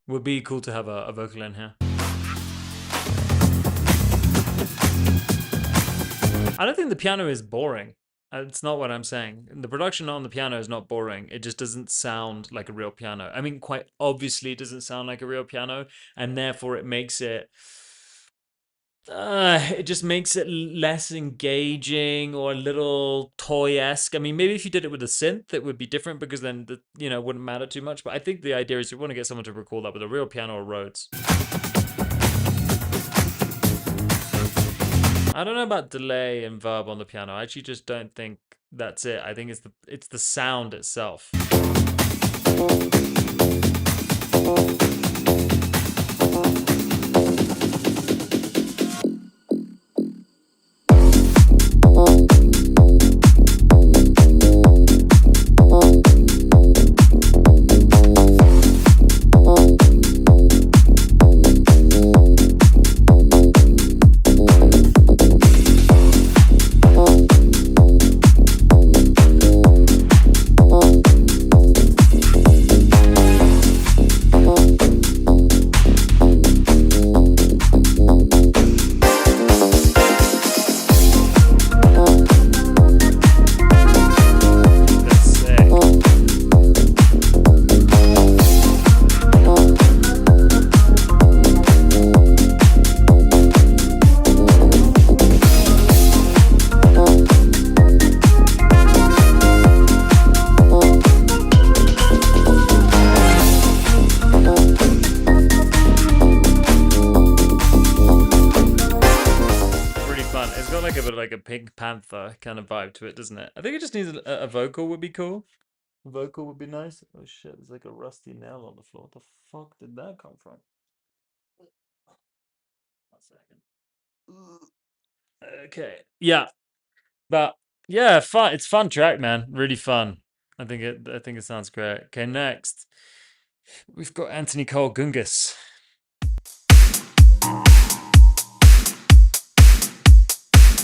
Would be cool to have a vocal in here. I don't think the piano is boring. It's not what I'm saying. The production on the piano is not boring. It just doesn't sound like a real piano. I mean, quite obviously it doesn't sound like a real piano, and therefore it makes it it just makes it less engaging or a little toy-esque. I mean, maybe if you did it with a synth, it would be different because then it wouldn't matter too much. But I think the idea is you want to get someone to record that with a real piano or Rhodes. I don't know about delay and verb on the piano. I actually just don't think that's it. I think it's the sound itself. Pink Panther kind of vibe to it, doesn't it? I think it just needs a vocal would be cool. A vocal would be nice. Oh shit, there's like a rusty nail on the floor. What the fuck did that come from? 1 second. Okay. Yeah. But yeah, fun. It's fun track, man. Really fun. I think it sounds great. Okay, next. We've got Anthony Cole Gungus.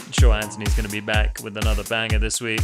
I'm sure Anthony's going to be back with another banger this week.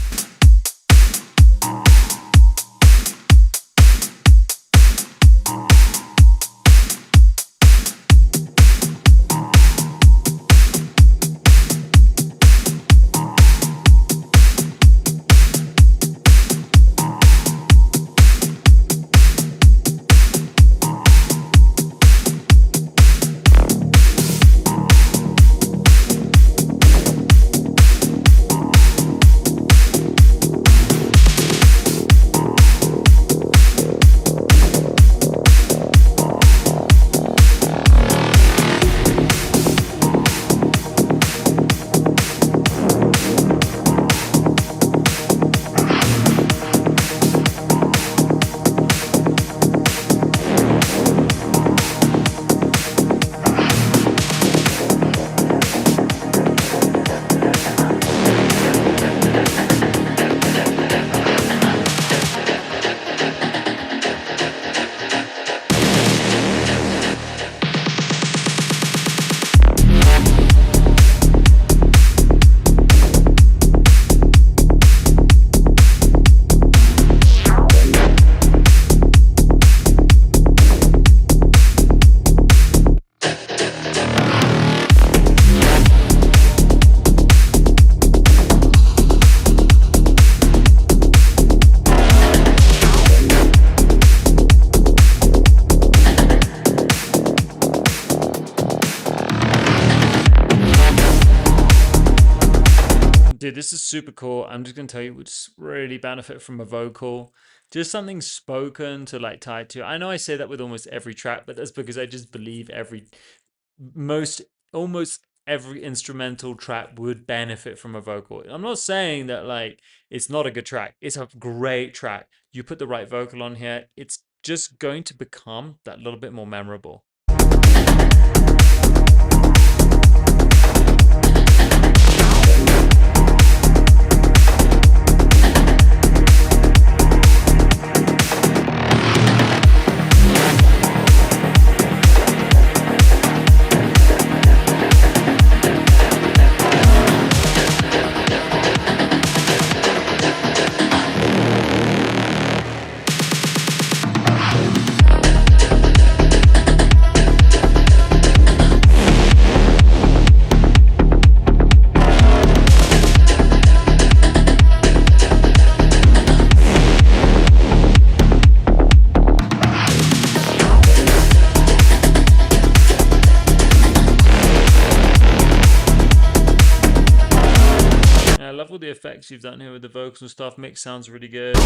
dude, this is super cool. I'm just gonna tell you, would really benefit from a vocal, just something spoken to like tie to. I know I say that with almost every track, but that's because I just believe most, almost every instrumental track would benefit from a vocal. I'm not saying that like it's not a good track. It's a great track. You put the right vocal on here, it's just going to become that little bit more memorable. I love all the effects you've done here with the vocals and stuff. Mix sounds really good. I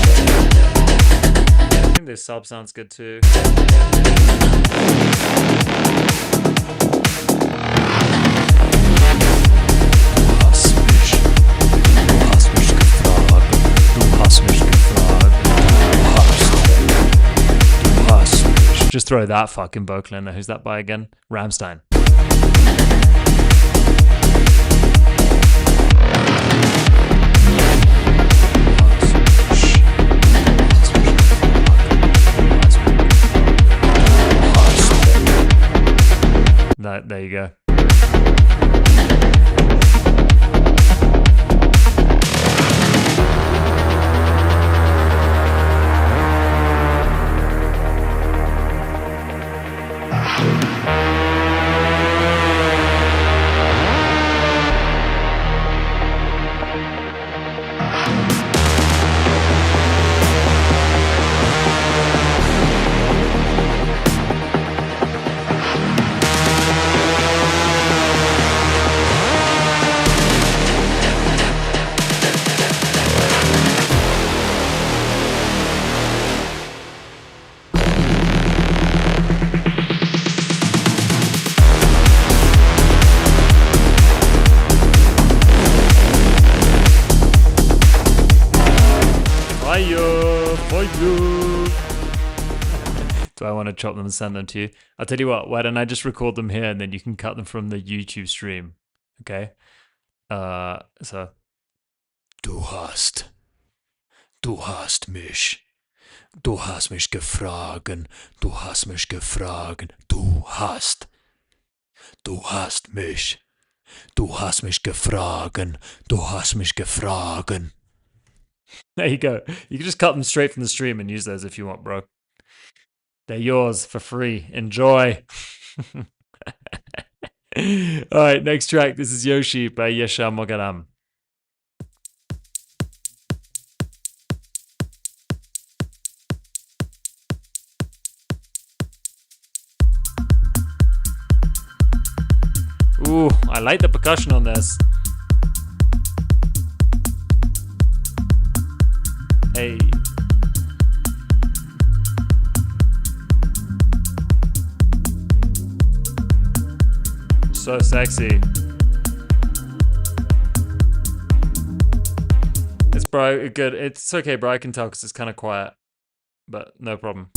think this sub sounds good too. Just throw that fucking vocal in there. Who's that by again? Rammstein. There you go. Do I want to chop them and send them to you? I'll tell you what, why don't I just record them here and then you can cut them from the YouTube stream. Okay? So. Du hast mich. Du hast mich gefragt. Du hast mich gefragt. Du hast mich. Du hast mich gefragt. Du hast mich gefragt. There you go. You can just cut them straight from the stream and use those if you want, bro. They're yours for free. Enjoy. Alright, next track. This is Yoshi by Yesha Mogaram. Ooh, I like the percussion on this. Hey. So sexy. It's bro, good. It's okay, bro. I can tell because it's kind of quiet, but no problem.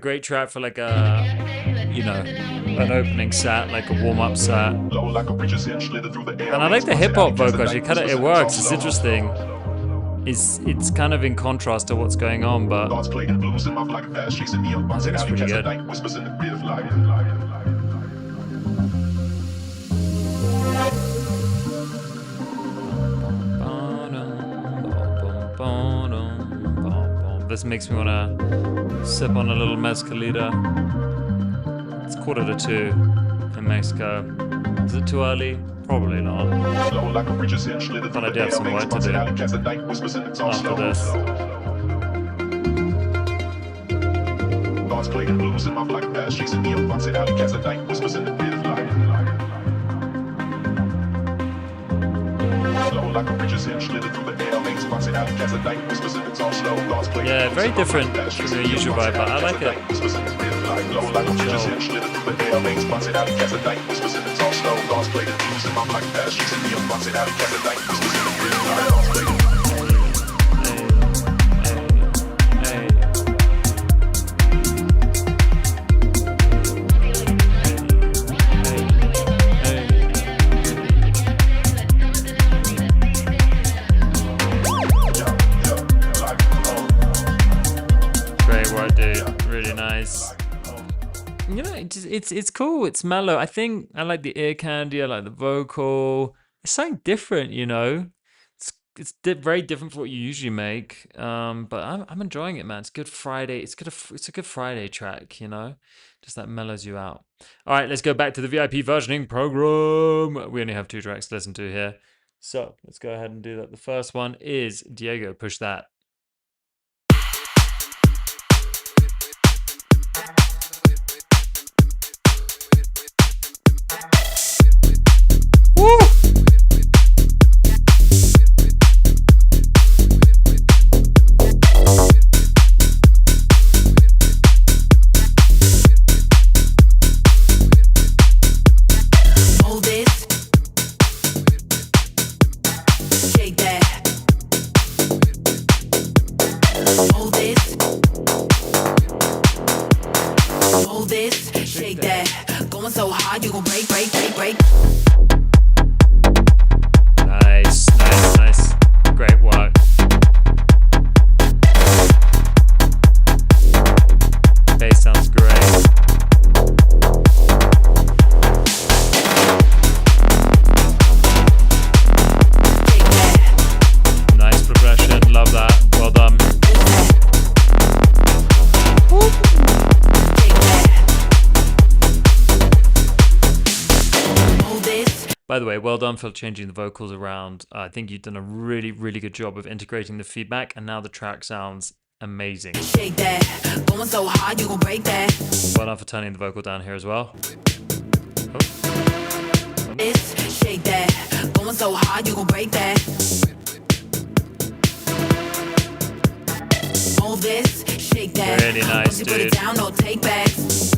great track for like a, you know, an opening set, like a warm-up set. And I like the hip hop vocals. It works. It's interesting. It's kind of in contrast to what's going on, but I think it's pretty good. This makes me want to sip on a little mezcalita. It's 1:45 in Mexico. Is it too early? Probably not. But I do have some work to do after this. Yeah, very different from your usual vibe, but I like it. Great work, dude. Really nice. You know, it's cool. It's mellow. I think I like the ear candy. I like the vocal. It's something different, you know. Very different from what you usually make. But I'm enjoying it, man. It's good Friday. It's a good Friday track, you know. Just that mellows you out. All right, let's go back to the VIP versioning program. We only have 2 tracks to listen to here, so let's go ahead and do that. The first one is Diego. Push that. Woo! Hold this, shake that. Hold this, hold this, shake that. Going so hard, you gon' break. Nice. Great work. Bass sounds great. Nice progression. Love that. Well done. By the way, well done for changing the vocals around. I think you've done a really, really good job of integrating the feedback, and now the track sounds amazing. Shake that. Going so hard, you gon' break that. Well done for turning the vocal down here as well. Shake that. Going so hard, you gon' break that. Hold this, shake that. Really nice, once you put it dude. down, no take backs.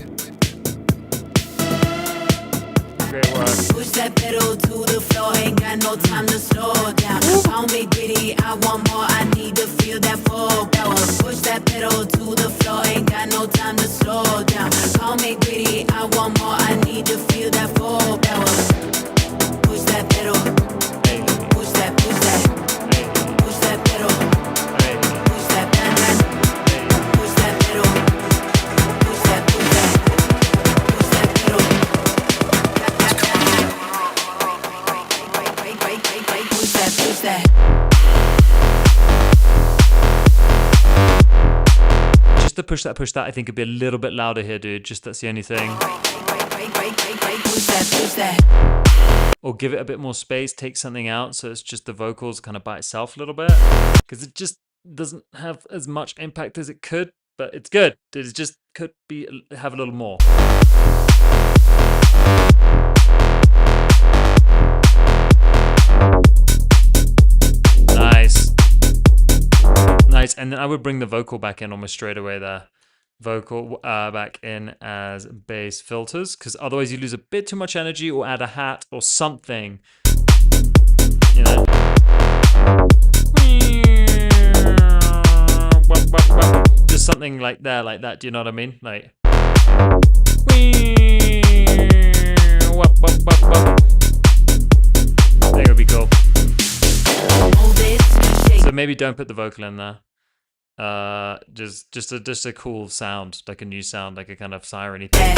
Great work. Push that pedal to the floor, ain't got no time to slow down. Call me greedy, I want more, I need to feel that full power. Push that pedal to the floor, ain't got no time to slow down. Call me greedy, I want more, I need to feel that full power. Push that pedal, Hey, push that, push that, hey, push that pedal, hey, push that, push that pedal, push that, push that, push that pedal. Push that. Just to push that, I think it'd be a little bit louder here, dude. Just that's the only thing. Or give it a bit more space, take something out so it's just the vocals kind of by itself a little bit. Because it just doesn't have as much impact as it could, but it's good. It just could have a little more. Nice. And then I would bring the vocal back in almost straight away there. Vocal back in as bass filters, because otherwise you lose a bit too much energy, or add a hat or something. You know? just something like that. Do you know what I mean? Like. I think it would be cool. So maybe don't put the vocal in there. Just a cool sound, like a new sound, like a kind of siren-y thing.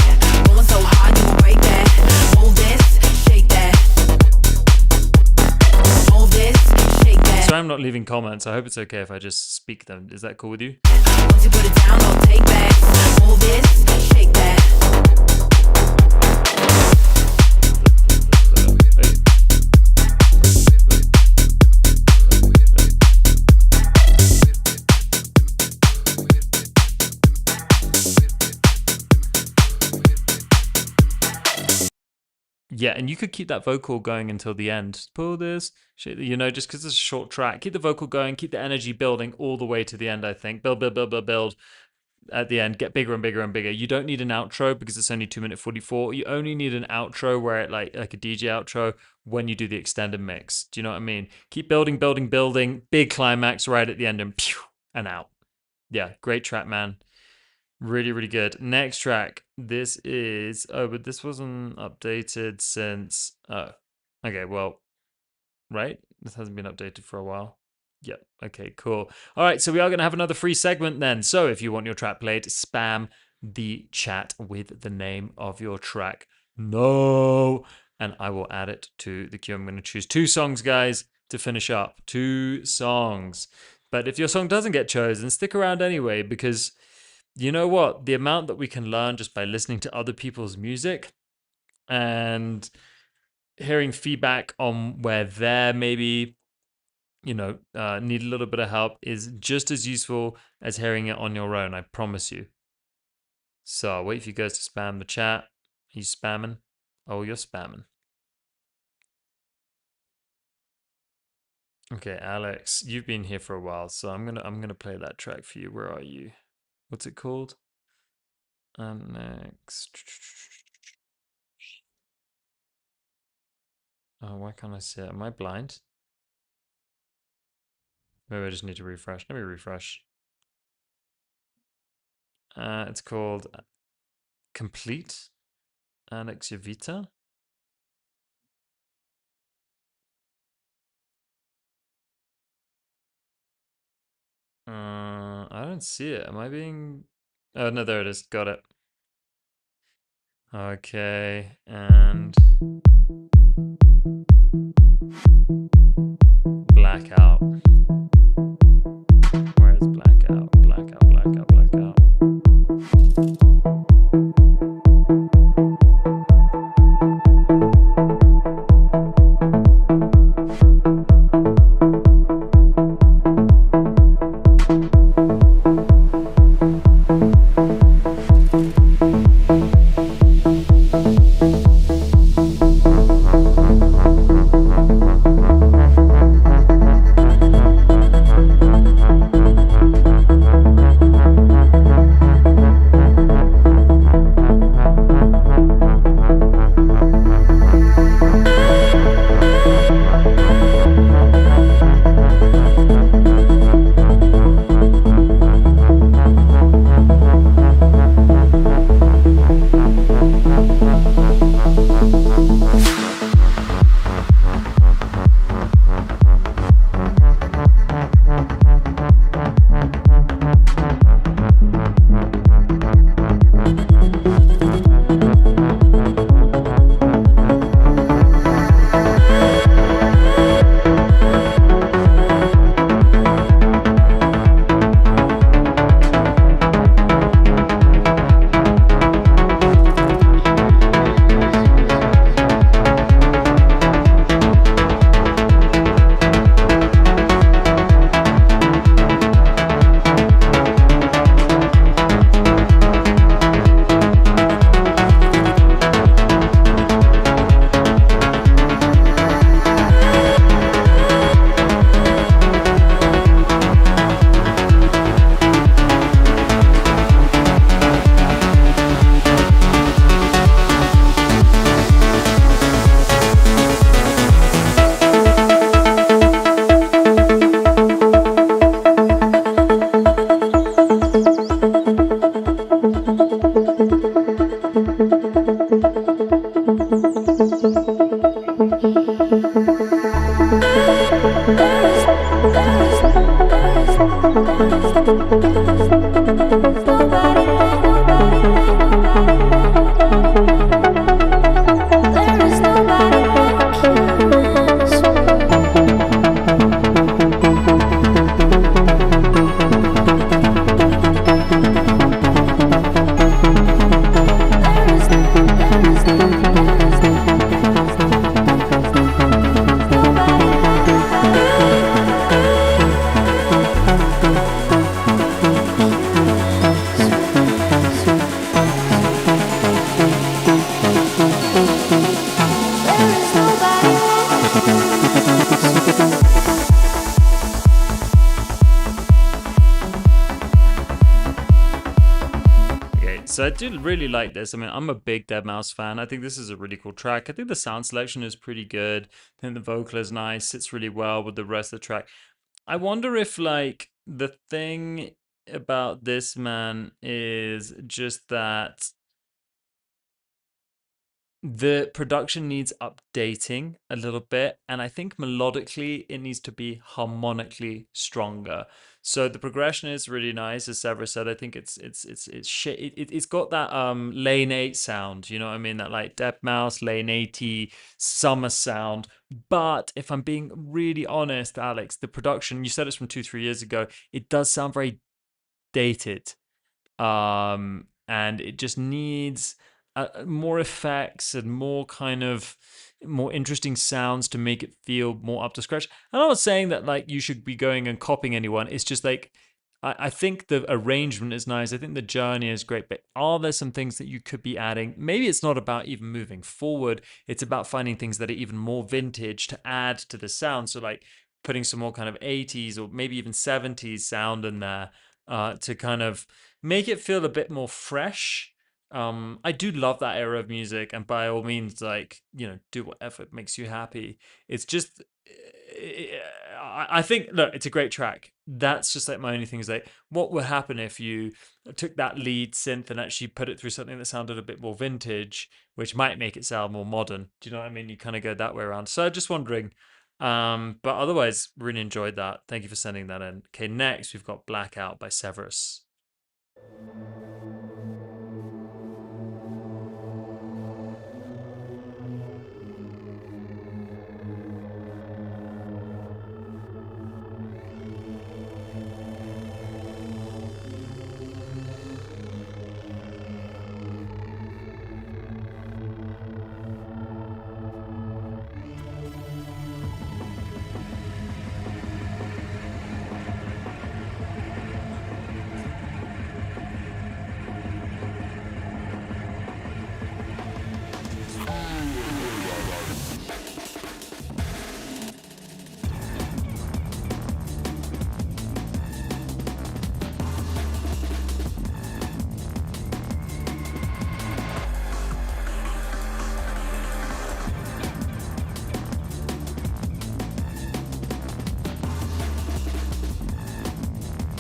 So I'm not leaving comments. I hope it's okay if I just speak them. Is that cool with you? Once you put it down, don't take back. Move this, shake that. Yeah, and you could keep that vocal going until the end. Pull this, you know, just because it's a short track. Keep the vocal going, keep the energy building all the way to the end, I think. Build at the end, get bigger and bigger and bigger. You don't need an outro because it's only 2 minute 44. You only need an outro where it like a DJ outro when you do the extended mix. Do you know what I mean? Keep building, big climax right at the end and pew, and out. Yeah, great track, man. Really, really good. Next track. This is but this wasn't updated since okay, well, right? This hasn't been updated for a while. Yep. Okay, cool. All right, so we are going to have another free segment then. So if you want your track played, spam the chat with the name of your track. No. And I will add it to the queue. I'm going to choose 2 songs, guys, to finish up. 2 songs. But if your song doesn't get chosen, stick around anyway, because you know what? The amount that we can learn just by listening to other people's music and hearing feedback on where they're maybe, need a little bit of help is just as useful as hearing it on your own, I promise you. So I'll wait for you guys to spam the chat. Are you spamming? Oh, you're spamming. Okay, Alex, you've been here for a while, so I'm gonna play that track for you. Where are you? What's it called? Next. Oh, why can't I see it? Am I blind? Maybe I just need to refresh. Let me refresh. It's called Complete Alex Yavita. I don't see it. Am I being... Oh, no, there it is. Got it. Okay, and... Blackout. Where is blackout? Blackout, blackout, blackout. so I do really like this. I mean, I'm a big Dead Mouse fan. I think this is a really cool track. I think the sound selection is pretty good. I think the vocal is nice, sits really well with the rest of the track. I wonder if like the thing about this man is just that the production needs updating a little bit, and I think melodically it needs to be harmonically stronger. So the progression is really nice, as Severus said. I think it's got that lane 8 sound, you know what I mean? That like Dead Mouse, lane 80 summer sound. But if I'm being really honest, Alex, the production, you said it's from 2-3 years ago, it does sound very dated. And it just needs more effects and more kind of more interesting sounds to make it feel more up to scratch. And I'm not saying that like you should be going and copying anyone. It's just like I think the arrangement is nice. I think the journey is great, but are there some things that you could be adding? Maybe it's not about even moving forward. It's about finding things that are even more vintage to add to the sound. So like putting some more kind of 80s or maybe even 70s sound in there to kind of make it feel a bit more fresh. I do love that era of music, and by all means, like, you know, do whatever makes you happy. It's just, I think, look, it's a great track. That's just like my only thing is like, what would happen if you took that lead synth and actually put it through something that sounded a bit more vintage, which might make it sound more modern? Do you know what I mean? You kind of go that way around. So just wondering. But otherwise, really enjoyed that. Thank you for sending that in. Okay, next we've got Blackout by Severus.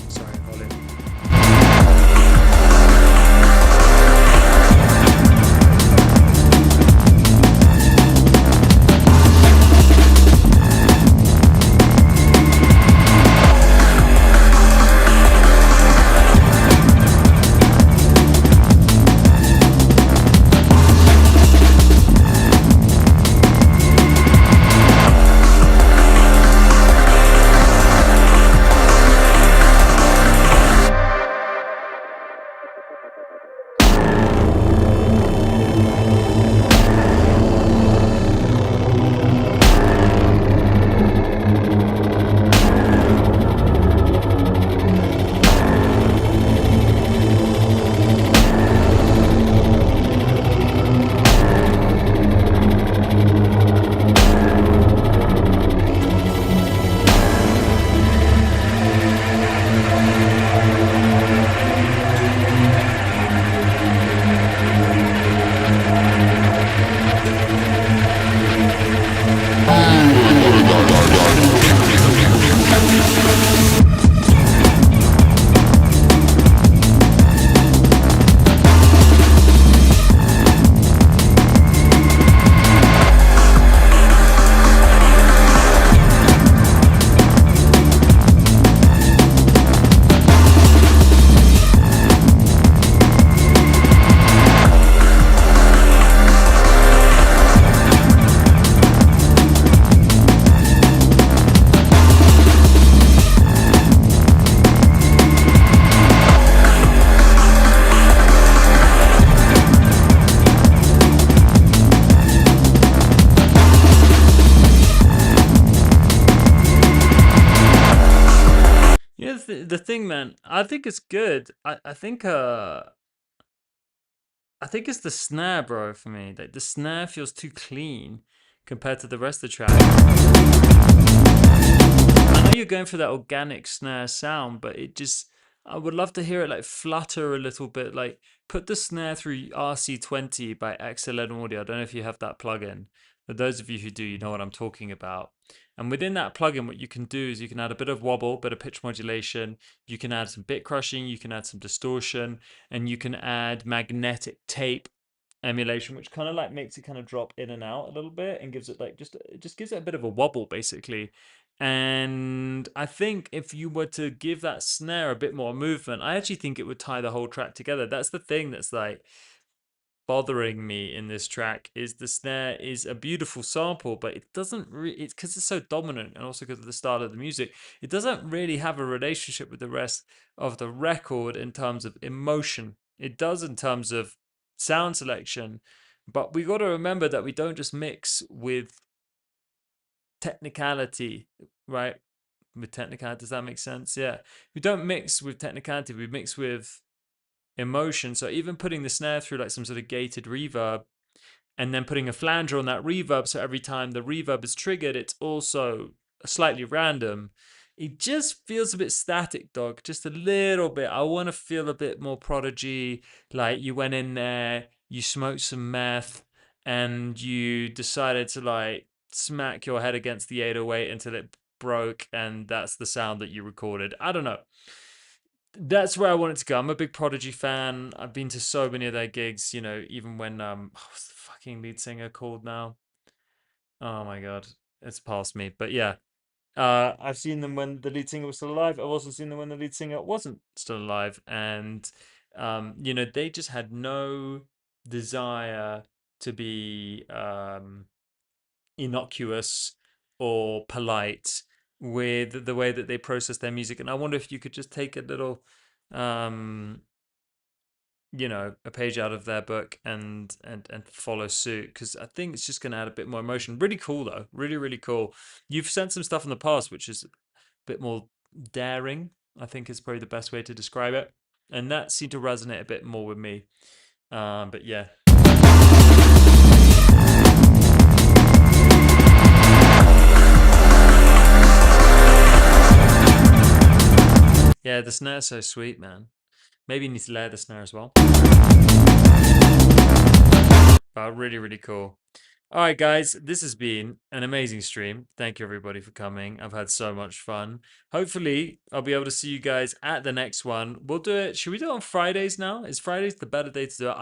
Sorry, volume. Yeah, the thing, man, I think it's good. I think it's the snare, bro, for me. Like the snare feels too clean compared to the rest of the track. I know you're going for that organic snare sound, but it just I would love to hear it like flutter a little bit, like put the snare through RC20 by XLN Audio. I don't know if you have that plugin, but those of you who do, you know what I'm talking about. And within that plugin, what you can do is you can add a bit of wobble, bit of pitch modulation. You can add some bit crushing. You can add some distortion, and you can add magnetic tape emulation, which kind of like makes it kind of drop in and out a little bit and gives it like just it just gives it a bit of a wobble basically. And I think if you were to give that snare a bit more movement, I actually think it would tie the whole track together. That's the thing that's like bothering me in this track is the snare is a beautiful sample, but it doesn't really, it's because it's so dominant and also because of the style of the music, it doesn't really have a relationship with the rest of the record in terms of emotion. It does in terms of sound selection, but we got to remember that we don't just mix with technicality, right? With technicality, does that make sense? Yeah. We don't mix with technicality, we mix with emotion. So even putting the snare through like some sort of gated reverb and then putting a flanger on that reverb, so every time the reverb is triggered, it's also slightly random. It just feels a bit static, dog. Just a little bit. I want to feel a bit more Prodigy. Like you went in there, you smoked some meth, and you decided to like smack your head against the 808 until it broke, and that's the sound that you recorded. I don't know. That's where I want it to go. I'm a big Prodigy fan. I've been to so many of their gigs, you know, even when what's the fucking lead singer called now? Oh my god. It's past me. But yeah. I've seen them when the lead singer was still alive. I've also seen them when the lead singer wasn't still alive. And you know, they just had no desire to be innocuous or polite with the way that they process their music. And I wonder if you could just take a little um you know, a page out of their book and follow suit, because I think it's just going to add a bit more emotion. Really cool though, really cool. You've sent some stuff in the past which is a bit more daring, I think is probably the best way to describe it, and that seemed to resonate a bit more with me. But yeah. Yeah, the snare's so sweet, man. Maybe you need to layer the snare as well. Really cool. All right, guys, this has been an amazing stream. Thank you, everybody, for coming. I've had so much fun. Hopefully, I'll be able to see you guys at the next one. We'll do it. Should we do it on Fridays now? Is Fridays the better day to do it?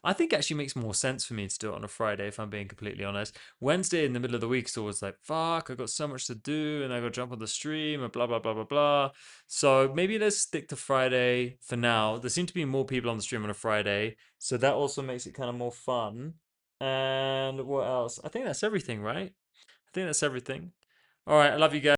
I think it actually makes more sense for me to do it on a Friday, if I'm being completely honest. Wednesday in the middle of the week is always like, fuck, I got so much to do and I got to jump on the stream and blah, blah, blah, blah, blah. So maybe let's stick to Friday for now. There seem to be more people on the stream on a Friday. So that also makes it kind of more fun. And what else? I think that's everything, right? I think that's everything. All right, I love you guys.